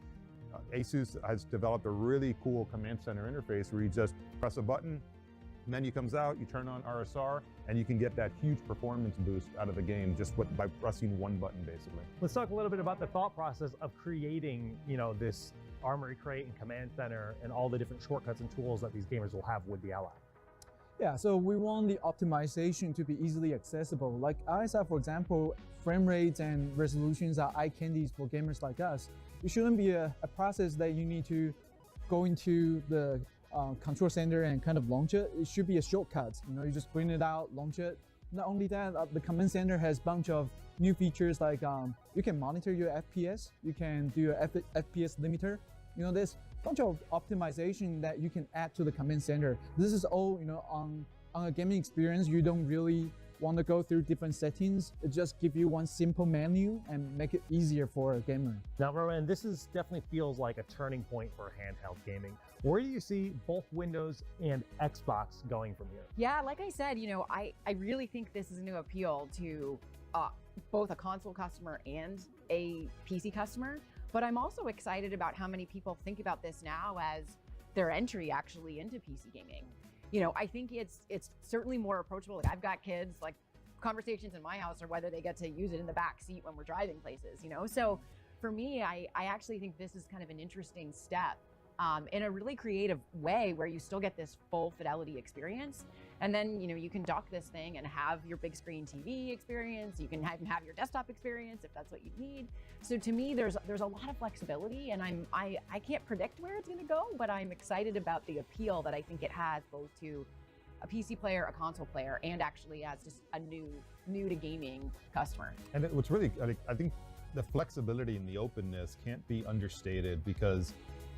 Asus has developed a really cool command center interface where you just press a button, menu comes out, you turn on RSR, and you can get that huge performance boost out of the game just by pressing one button, basically. Let's talk a little bit about the thought process of creating, this Armory Crate and command center and all the different shortcuts and tools that these gamers will have with the Ally. Yeah, so we want the optimization to be easily accessible. Like ISR, for example, frame rates and resolutions are eye candies for gamers like us. It shouldn't be a process that you need to go into the control center and kind of launch it. It should be a shortcut. You just bring it out, launch it. Not only that, the command center has a bunch of new features like you can monitor your FPS, you can do a FPS limiter. There's a bunch of optimization that you can add to the command center. This is all on a gaming experience. You don't really want to go through different settings. It just gives you one simple menu and make it easier for a gamer. Now, Rowan, this definitely feels like a turning point for handheld gaming. Where do you see both Windows and Xbox going from here? Yeah, like I said, I really think this is going to appeal to both a console customer and a PC customer. But I'm also excited about how many people think about this now as their entry actually into PC gaming. I think it's certainly more approachable. Like, I've got kids, like, conversations in my house are whether they get to use it in the back seat when we're driving places, So for me, I actually think this is kind of an interesting step in a really creative way where you still get this full fidelity experience. And then, you can dock this thing and have your big screen TV experience. You can have your desktop experience if that's what you need. So to me, there's a lot of flexibility, and I can't predict where it's going to go, but I'm excited about the appeal that I think it has both to a PC player, a console player, and actually as just a new to gaming customer. And what's really, I think the flexibility and the openness can't be understated, because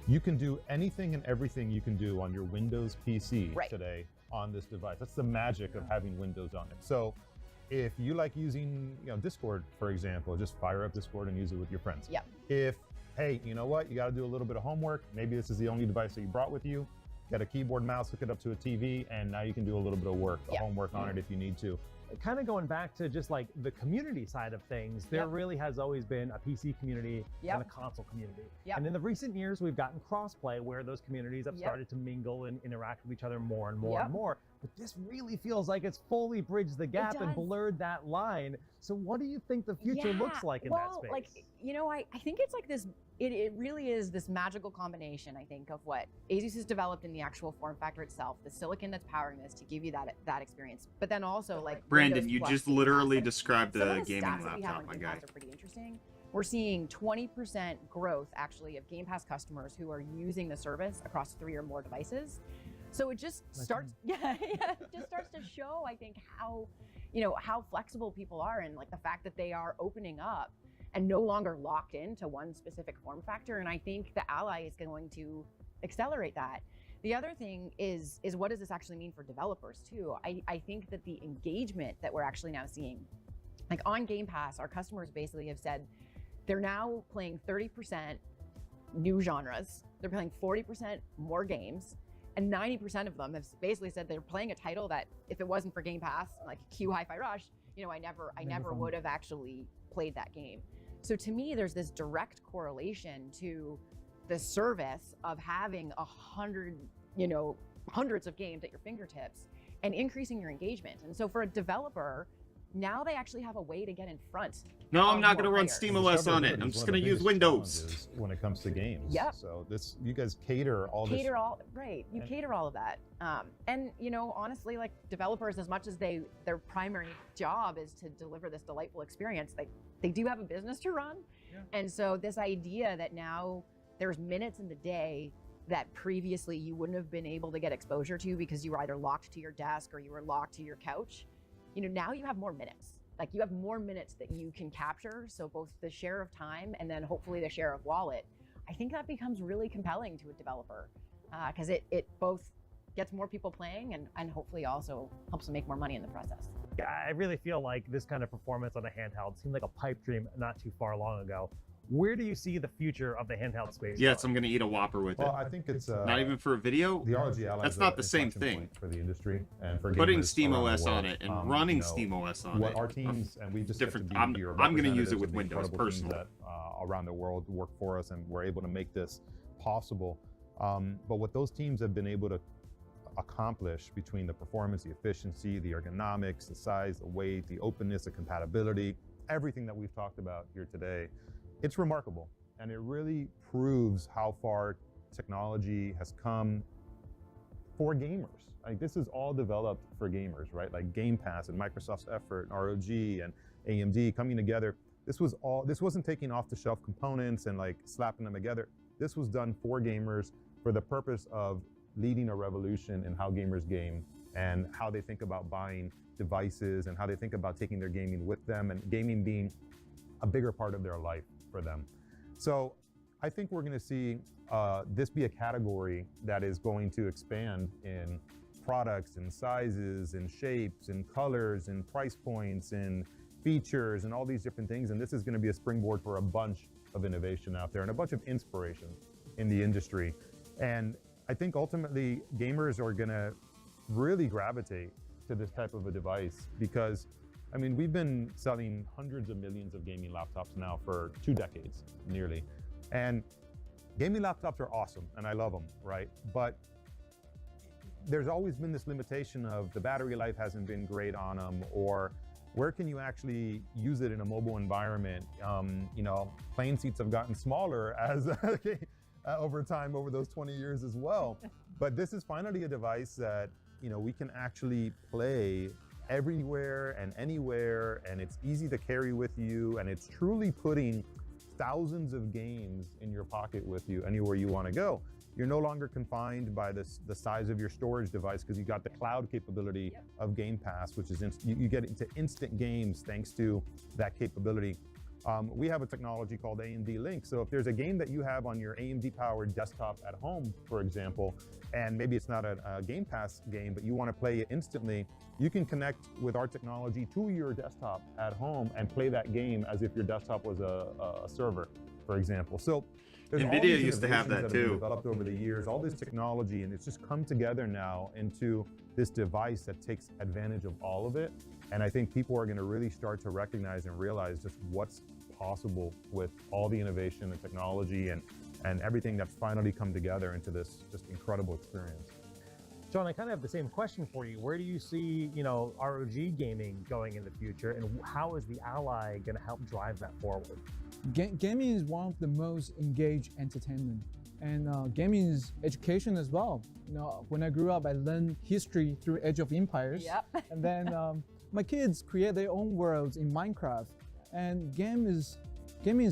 you can do anything and everything you can do on your Windows PC today on this device. That's the magic of having Windows on it. So if you like using Discord, for example, just fire up Discord and use it with your friends. Yeah. If, hey, you know what, you got to do a little bit of homework, maybe this is the only device that you brought with you, get a keyboard, mouse, hook it up to a TV, and now you can do a little bit of work, homework on it if you need to. Kind of going back to just like the community side of things, there really has always been a PC community and a console community. And in the recent years, we've gotten crossplay where those communities have started to mingle and interact with each other more and more and more. But this really feels like it's fully bridged the gap and blurred that line. So what do you think the future looks like in that space? Like, you know, I think it's like this, it really is this magical combination, I think, of what Asus has developed in the actual form factor itself, the silicon that's powering this to give you that experience. But then also like Brandon, you Windows just Plus literally Game Pass. described Some the of gaming stats that we have laptop, on my Game guy. Pass are pretty interesting. We're seeing 20% growth actually of Game Pass customers who are using the service across 3 or more devices. So it just starts, it just starts to show, I think, how, you know, how flexible people are, and like the fact that they are opening up and no longer locked into one specific form factor. And I think the Ally is going to accelerate that. The other thing is what does this actually mean for developers too? I think that the engagement that we're actually now seeing, like on Game Pass, our customers basically have said they're now playing 30% new genres. They're playing 40% more games. And 90% of them have basically said they're playing a title that if it wasn't for Game Pass, like Q Hi-Fi Rush, you know, I never would have actually played that game. So to me, there's this direct correlation to the service of having 100, you know, hundreds of games at your fingertips and increasing your engagement. And so for a developer, now they actually have a way to get in front. No, I'm not going to run players. SteamOS on it. I'm just going to use Windows. When it comes to games. Yep. So this, you guys cater all this. You cater all of that. And you know, honestly, like developers, as much as their primary job is to deliver this delightful experience, they do have a business to run. And so this idea that now there's minutes in the day that previously you wouldn't have been able to get exposure to because you were either locked to your desk or you were locked to your couch, you know, now you have more minutes. Like you have more minutes that you can capture. So both the share of time and then hopefully the share of wallet, I think that becomes really compelling to a developer because it both gets more people playing and hopefully also helps them make more money in the process. Yeah, I really feel like this kind of performance on a handheld seemed like a pipe dream not too far long ago. Where do you see the future of the handheld space? Yes, I'm going to eat a Whopper with it. Well, I think it's not even for a video. The ROG Ally. That's not the same thing. For the industry and for putting gamers around the SteamOS world. on it and running SteamOS on what it. Our teams and we just different. Get to be I'm going to use it representatives with of the Windows incredible teams personally. That around the world work for us, and we're able to make this possible. But what those teams have been able to accomplish between the performance, the efficiency, the ergonomics, the size, the weight, the openness, the compatibility, everything that we've talked about here today, it's remarkable. And it really proves how far technology has come for gamers. Like this is all developed for gamers, right? Like Game Pass and Microsoft's effort and ROG and AMD coming together. This wasn't taking off-the-shelf components and like slapping them together. This was done for gamers for the purpose of leading a revolution in how gamers game and how they think about buying devices and how they think about taking their gaming with them and gaming being a bigger part of their life for them. So I think we're going to see this be a category that is going to expand in products and sizes and shapes and colors and price points and features and all these different things. And this is going to be a springboard for a bunch of innovation out there and a bunch of inspiration in the industry. And I think ultimately gamers are going to really gravitate to this type of a device because I mean, we've been selling hundreds of millions of gaming laptops now for 2 decades, nearly. And gaming laptops are awesome, and I love them, right? But there's always been this limitation of the battery life hasn't been great on them, or where can you actually use it in a mobile environment? You know, plane seats have gotten smaller as over time, over those 20 years as well. But this is finally a device that, you know, we can actually play everywhere and anywhere, and it's easy to carry with you, and it's truly putting thousands of games in your pocket with you anywhere you want to go. You're no longer confined by the size of your storage device because you got the cloud capability of Game Pass, which is you get into instant games thanks to that capability. We have a technology called AMD Link. So if there's a game that you have on your AMD-powered desktop at home, for example, and maybe it's not a Game Pass game, but you want to play it instantly, you can connect with our technology to your desktop at home and play that game as if your desktop was a server, for example. So there's all NVIDIA these used to have innovations that have been too. developed over the years, all this technology, and it's just come together now into this device that takes advantage of all of it. And I think people are going to really start to recognize and realize just what's possible with all the innovation and technology and everything that's finally come together into this just incredible experience. John, I kind of have the same question for you. Where do you see, ROG gaming going in the future, and how is the Ally going to help drive that forward? Gaming is one of the most engaged entertainment, and gaming is education as well. When I grew up, I learned history through Age of Empires. Yep. And then my kids create their own worlds in Minecraft. And gaming is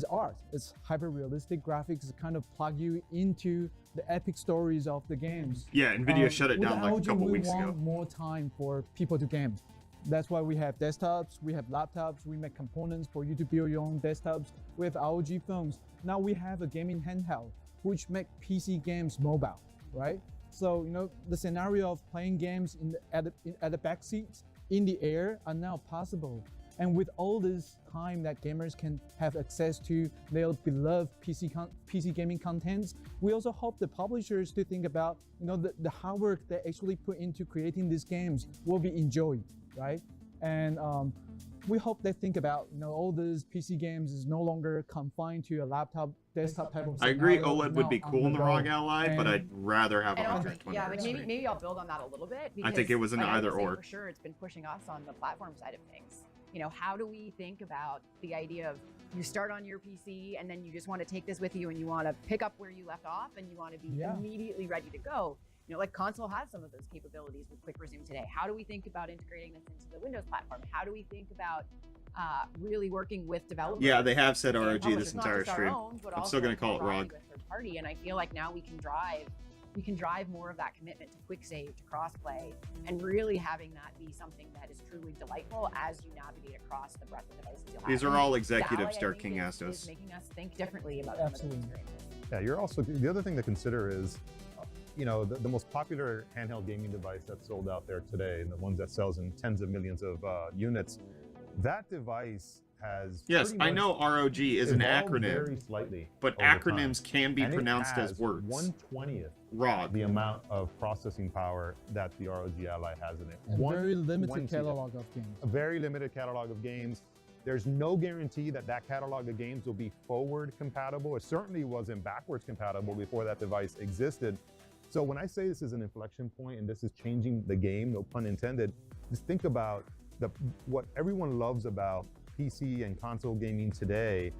art. It's hyper-realistic graphics that kind of plug you into the epic stories of the games. Yeah, NVIDIA shut it With down like a ROG, couple we weeks want ago. more time for people to game. That's why we have desktops, we have laptops, we make components for you to build your own desktops. We have ROG phones. Now we have a gaming handheld, which make PC games mobile, right? So, the scenario of playing games at the back seats in the air are now possible. And with all this time that gamers can have access to their beloved PC gaming contents, we also hope the publishers to think about, the hard work they actually put into creating these games will be enjoyed, right? And we hope they think about, all these PC games is no longer confined to a laptop, desktop type of I agree, scenario. OLED would be Now cool in the on ROG go. Ally, but I'd rather have And also, 120 yeah, like Hz. maybe I'll build on that a little bit. Because, I think it was an like, I would either say or. For sure, it's been pushing us on the platform side of things. How do we think about the idea of you start on your PC and then you just want to take this with you and you want to pick up where you left off and you want to be immediately ready to go. Like console has some of those capabilities with Quick Resume today. How do we think about integrating this into the Windows platform? How do we think about really working with developers? Yeah, they have said and ROG publishers, this not entire just our stream. own, but I'm also still going to call it collaborating ROG. with third party, and I feel like now we can drive more of that commitment to quick save, to crossplay, and really having that be something that is truly delightful as you navigate across the breadth of devices you'll have. These are And all the executives, Ally, I Dark think, King is asked us. making us think differently about some of those Absolutely. experiences. Yeah, you're also, the other thing to consider is, the most popular handheld gaming device that's sold out there today, and the ones that sells in tens of millions of units, that device has Yes, pretty I much know ROG is an evolved acronym, very slightly but over time. acronyms can be And it pronounced has as words. 1/20th ROG. the amount of processing power that the ROG Ally has in it. A very limited 1/20th. catalog of games. A very limited catalog of games. There's no guarantee that that catalog of games will be forward compatible. It certainly wasn't backwards compatible before that device existed. So when I say this is an inflection point and this is changing the game, no pun intended, just think about what everyone loves about PC and console gaming today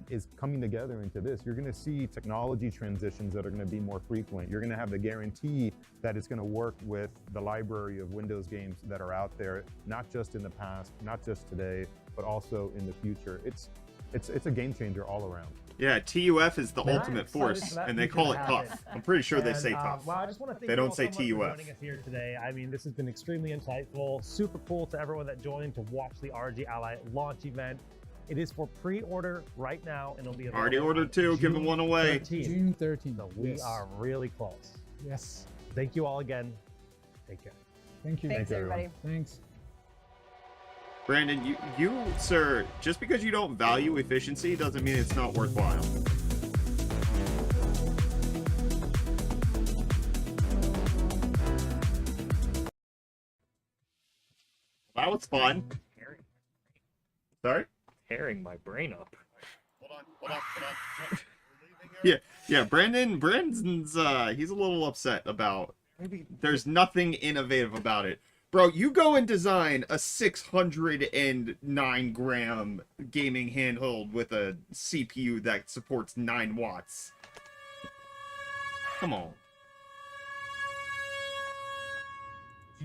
is coming together into this. You're going to see technology transitions that are going to be more frequent. You're going to have the guarantee that it's going to work with the library of Windows games that are out there, not just in the past, not just today, but also in the future. It's a game changer all around. Yeah, TUF is the Man, I'm ultimate excited force, for that and they future call to it happen. tough. I'm pretty sure they And, say tough. Well, I just want to thank They you don't all say so much TUF. for joining us here today. I mean, this has been extremely insightful, super cool to everyone that joined to watch the ROG Ally launch event. It is for pre-order right now, and it'll be available Already ordered on two, giving June one away. 13th. June 13th. So we Yes. are really close. Yes. Thank you all again. Take care. Thank you. Thanks, everyone. everybody. Thanks. Brandon, you, sir, just because you don't value efficiency doesn't mean it's not worthwhile. That was fun. Sorry? Tearing my brain up. Hold on. Yeah, Brandon's, he's a little upset about, there's nothing innovative about it. Bro, you go and design a 609 gram gaming handheld with a CPU that supports 9 watts. Come on.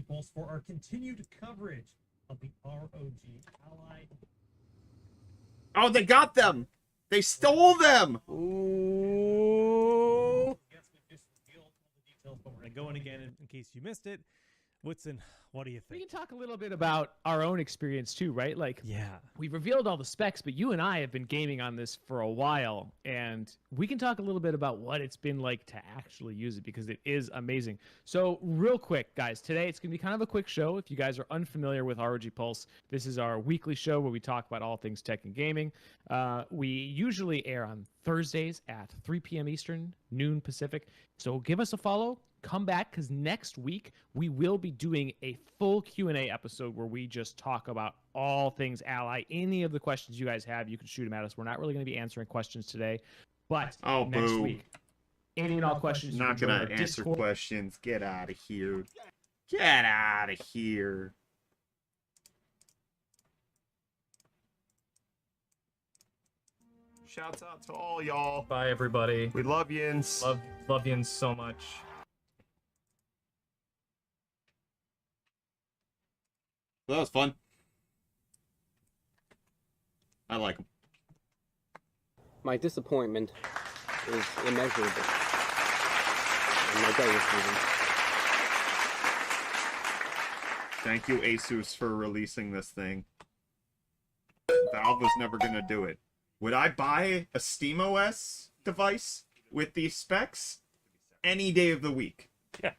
Pulse for our continued coverage of the ROG Ally. Oh, they got them! They stole them! Ooh. Yes, we just revealed all the details, but we're going to go in again in case you missed it. Woodson, what do you We think? can talk a little bit about our own experience too, right? Like, Yeah. we've revealed all the specs, but you and I have been gaming on this for a while, and we can talk a little bit about what it's been like to actually use it because it is amazing. So, real quick, guys, today it's going to be kind of a quick show. If you guys are unfamiliar with ROG Pulse, this is our weekly show where we talk about all things tech and gaming. We usually air on Thursdays at 3 p.m. Eastern, noon Pacific. So, give us a follow. Come back because next week we will be doing a full Q&A episode where we just talk about all things Ally. Any of the questions you guys have, you can shoot them at us. We're not really going to be answering questions today, but next week, any and all questions. You Not can join gonna our answer Discord. questions. Get out of here. Get out of here. Shouts out to all y'all. Bye, everybody. We love yins. Love yins so much. That was fun. I like them. My disappointment is immeasurable. And my day is moving. Thank you, Asus, for releasing this thing. Valve was never gonna do it. Would I buy a SteamOS device with these specs? Any day of the week. Yeah.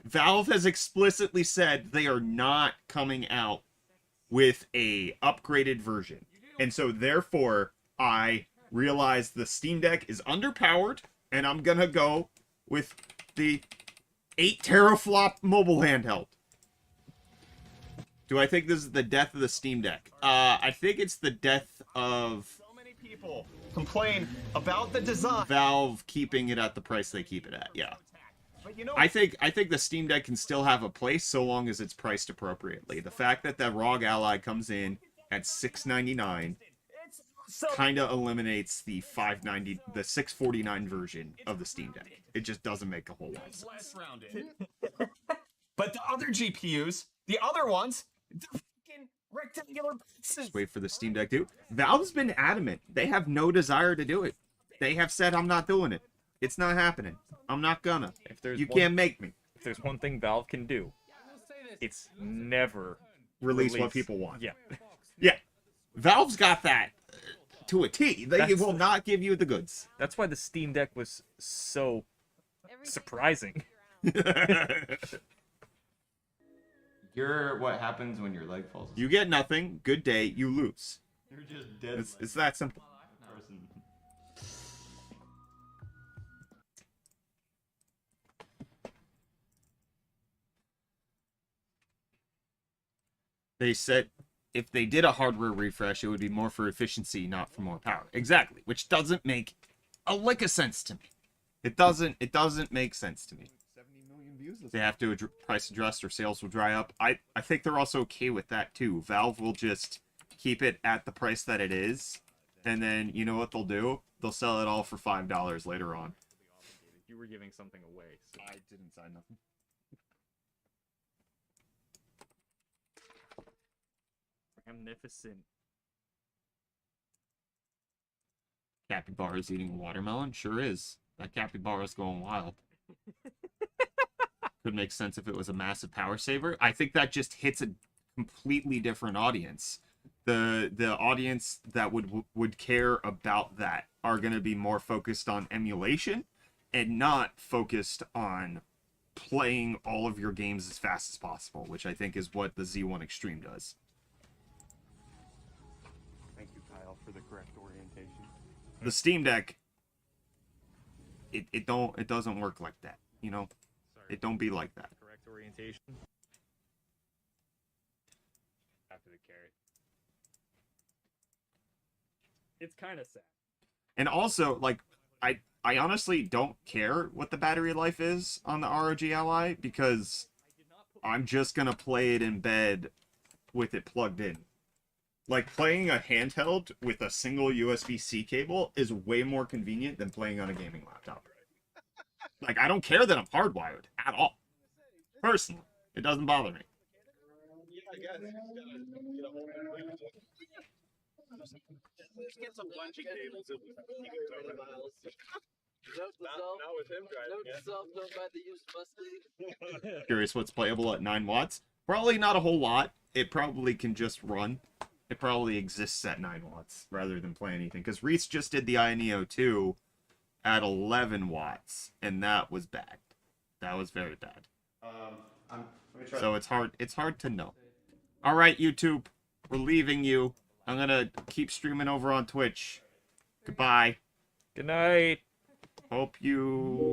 Valve has explicitly said they are not coming out with a upgraded version. And so therefore, I realize the Steam Deck is underpowered, and I'm gonna go with the 8 teraflop mobile handheld. Do I think this is the death of the Steam Deck? I think it's the death of... So many people complain about the design. Valve keeping it at the price they keep it at, yeah. But you know, I think the Steam Deck can still have a place so long as it's priced appropriately. The fact that the ROG Ally comes in at $699 kind of eliminates the $649 version of the Steam Deck. It just doesn't make a whole lot of sense. But the other GPUs, the other ones, they're fucking rectangular boxes. Just wait for the Steam Deck, dude. Valve's been adamant. They have no desire to do it. They have said, I'm not doing it. It's not happening. I'm not gonna. You can't make me. If there's one thing Valve can do, it's never Release what people want. Yeah. Yeah. Valve's got that to a T. They will not give you the goods. That's why the Steam Deck was so surprising. You're what happens when your leg falls. You get nothing. Good day. You lose. You're just dead. It's that simple. They said if they did a hardware refresh, it would be more for efficiency, not for more power. Exactly, which doesn't make a lick of sense to me. It doesn't make sense to me. 70 million views. They have to price adjust or sales will dry up. I think they're also okay with that too. Valve will just keep it at the price that it is, and then you know what they'll do? They'll sell it all for $5 later on. You were giving something away. So. I didn't sign nothing. Magnificent. Capybara's eating a watermelon? Sure is. That capybara's going wild. Could make sense if it was a massive power saver. I think that just hits a completely different audience. The audience that would care about that are going to be more focused on emulation and not focused on playing all of your games as fast as possible, which I think is what the Z1 Extreme does. Thank you, Kyle, for the correct orientation. The Steam Deck, it doesn't work like that, you know? Sorry. It don't be like that. Correct orientation. After the carrot. It's kind of sad. And also, like, I honestly don't care what the battery life is on the ROG Ally because I'm just gonna play it in bed with it plugged in. Like, playing a handheld with a single USB-C cable is way more convenient than playing on a gaming laptop. Like, I don't care that I'm hardwired at all. Personally, it doesn't bother me. Get some bunch of cables. Not with him driving. Note to self, don't buy the used Mustang. Curious what's playable at 9 watts? Probably not a whole lot. It probably can just run. It probably exists at 9 watts rather than play anything. Because Reese just did the iNeo 2 at 11 watts, and that was bad. That was very bad. So it's hard to know. All right, YouTube, we're leaving you. I'm gonna keep streaming over on Twitch. Goodbye. Good night. Hope you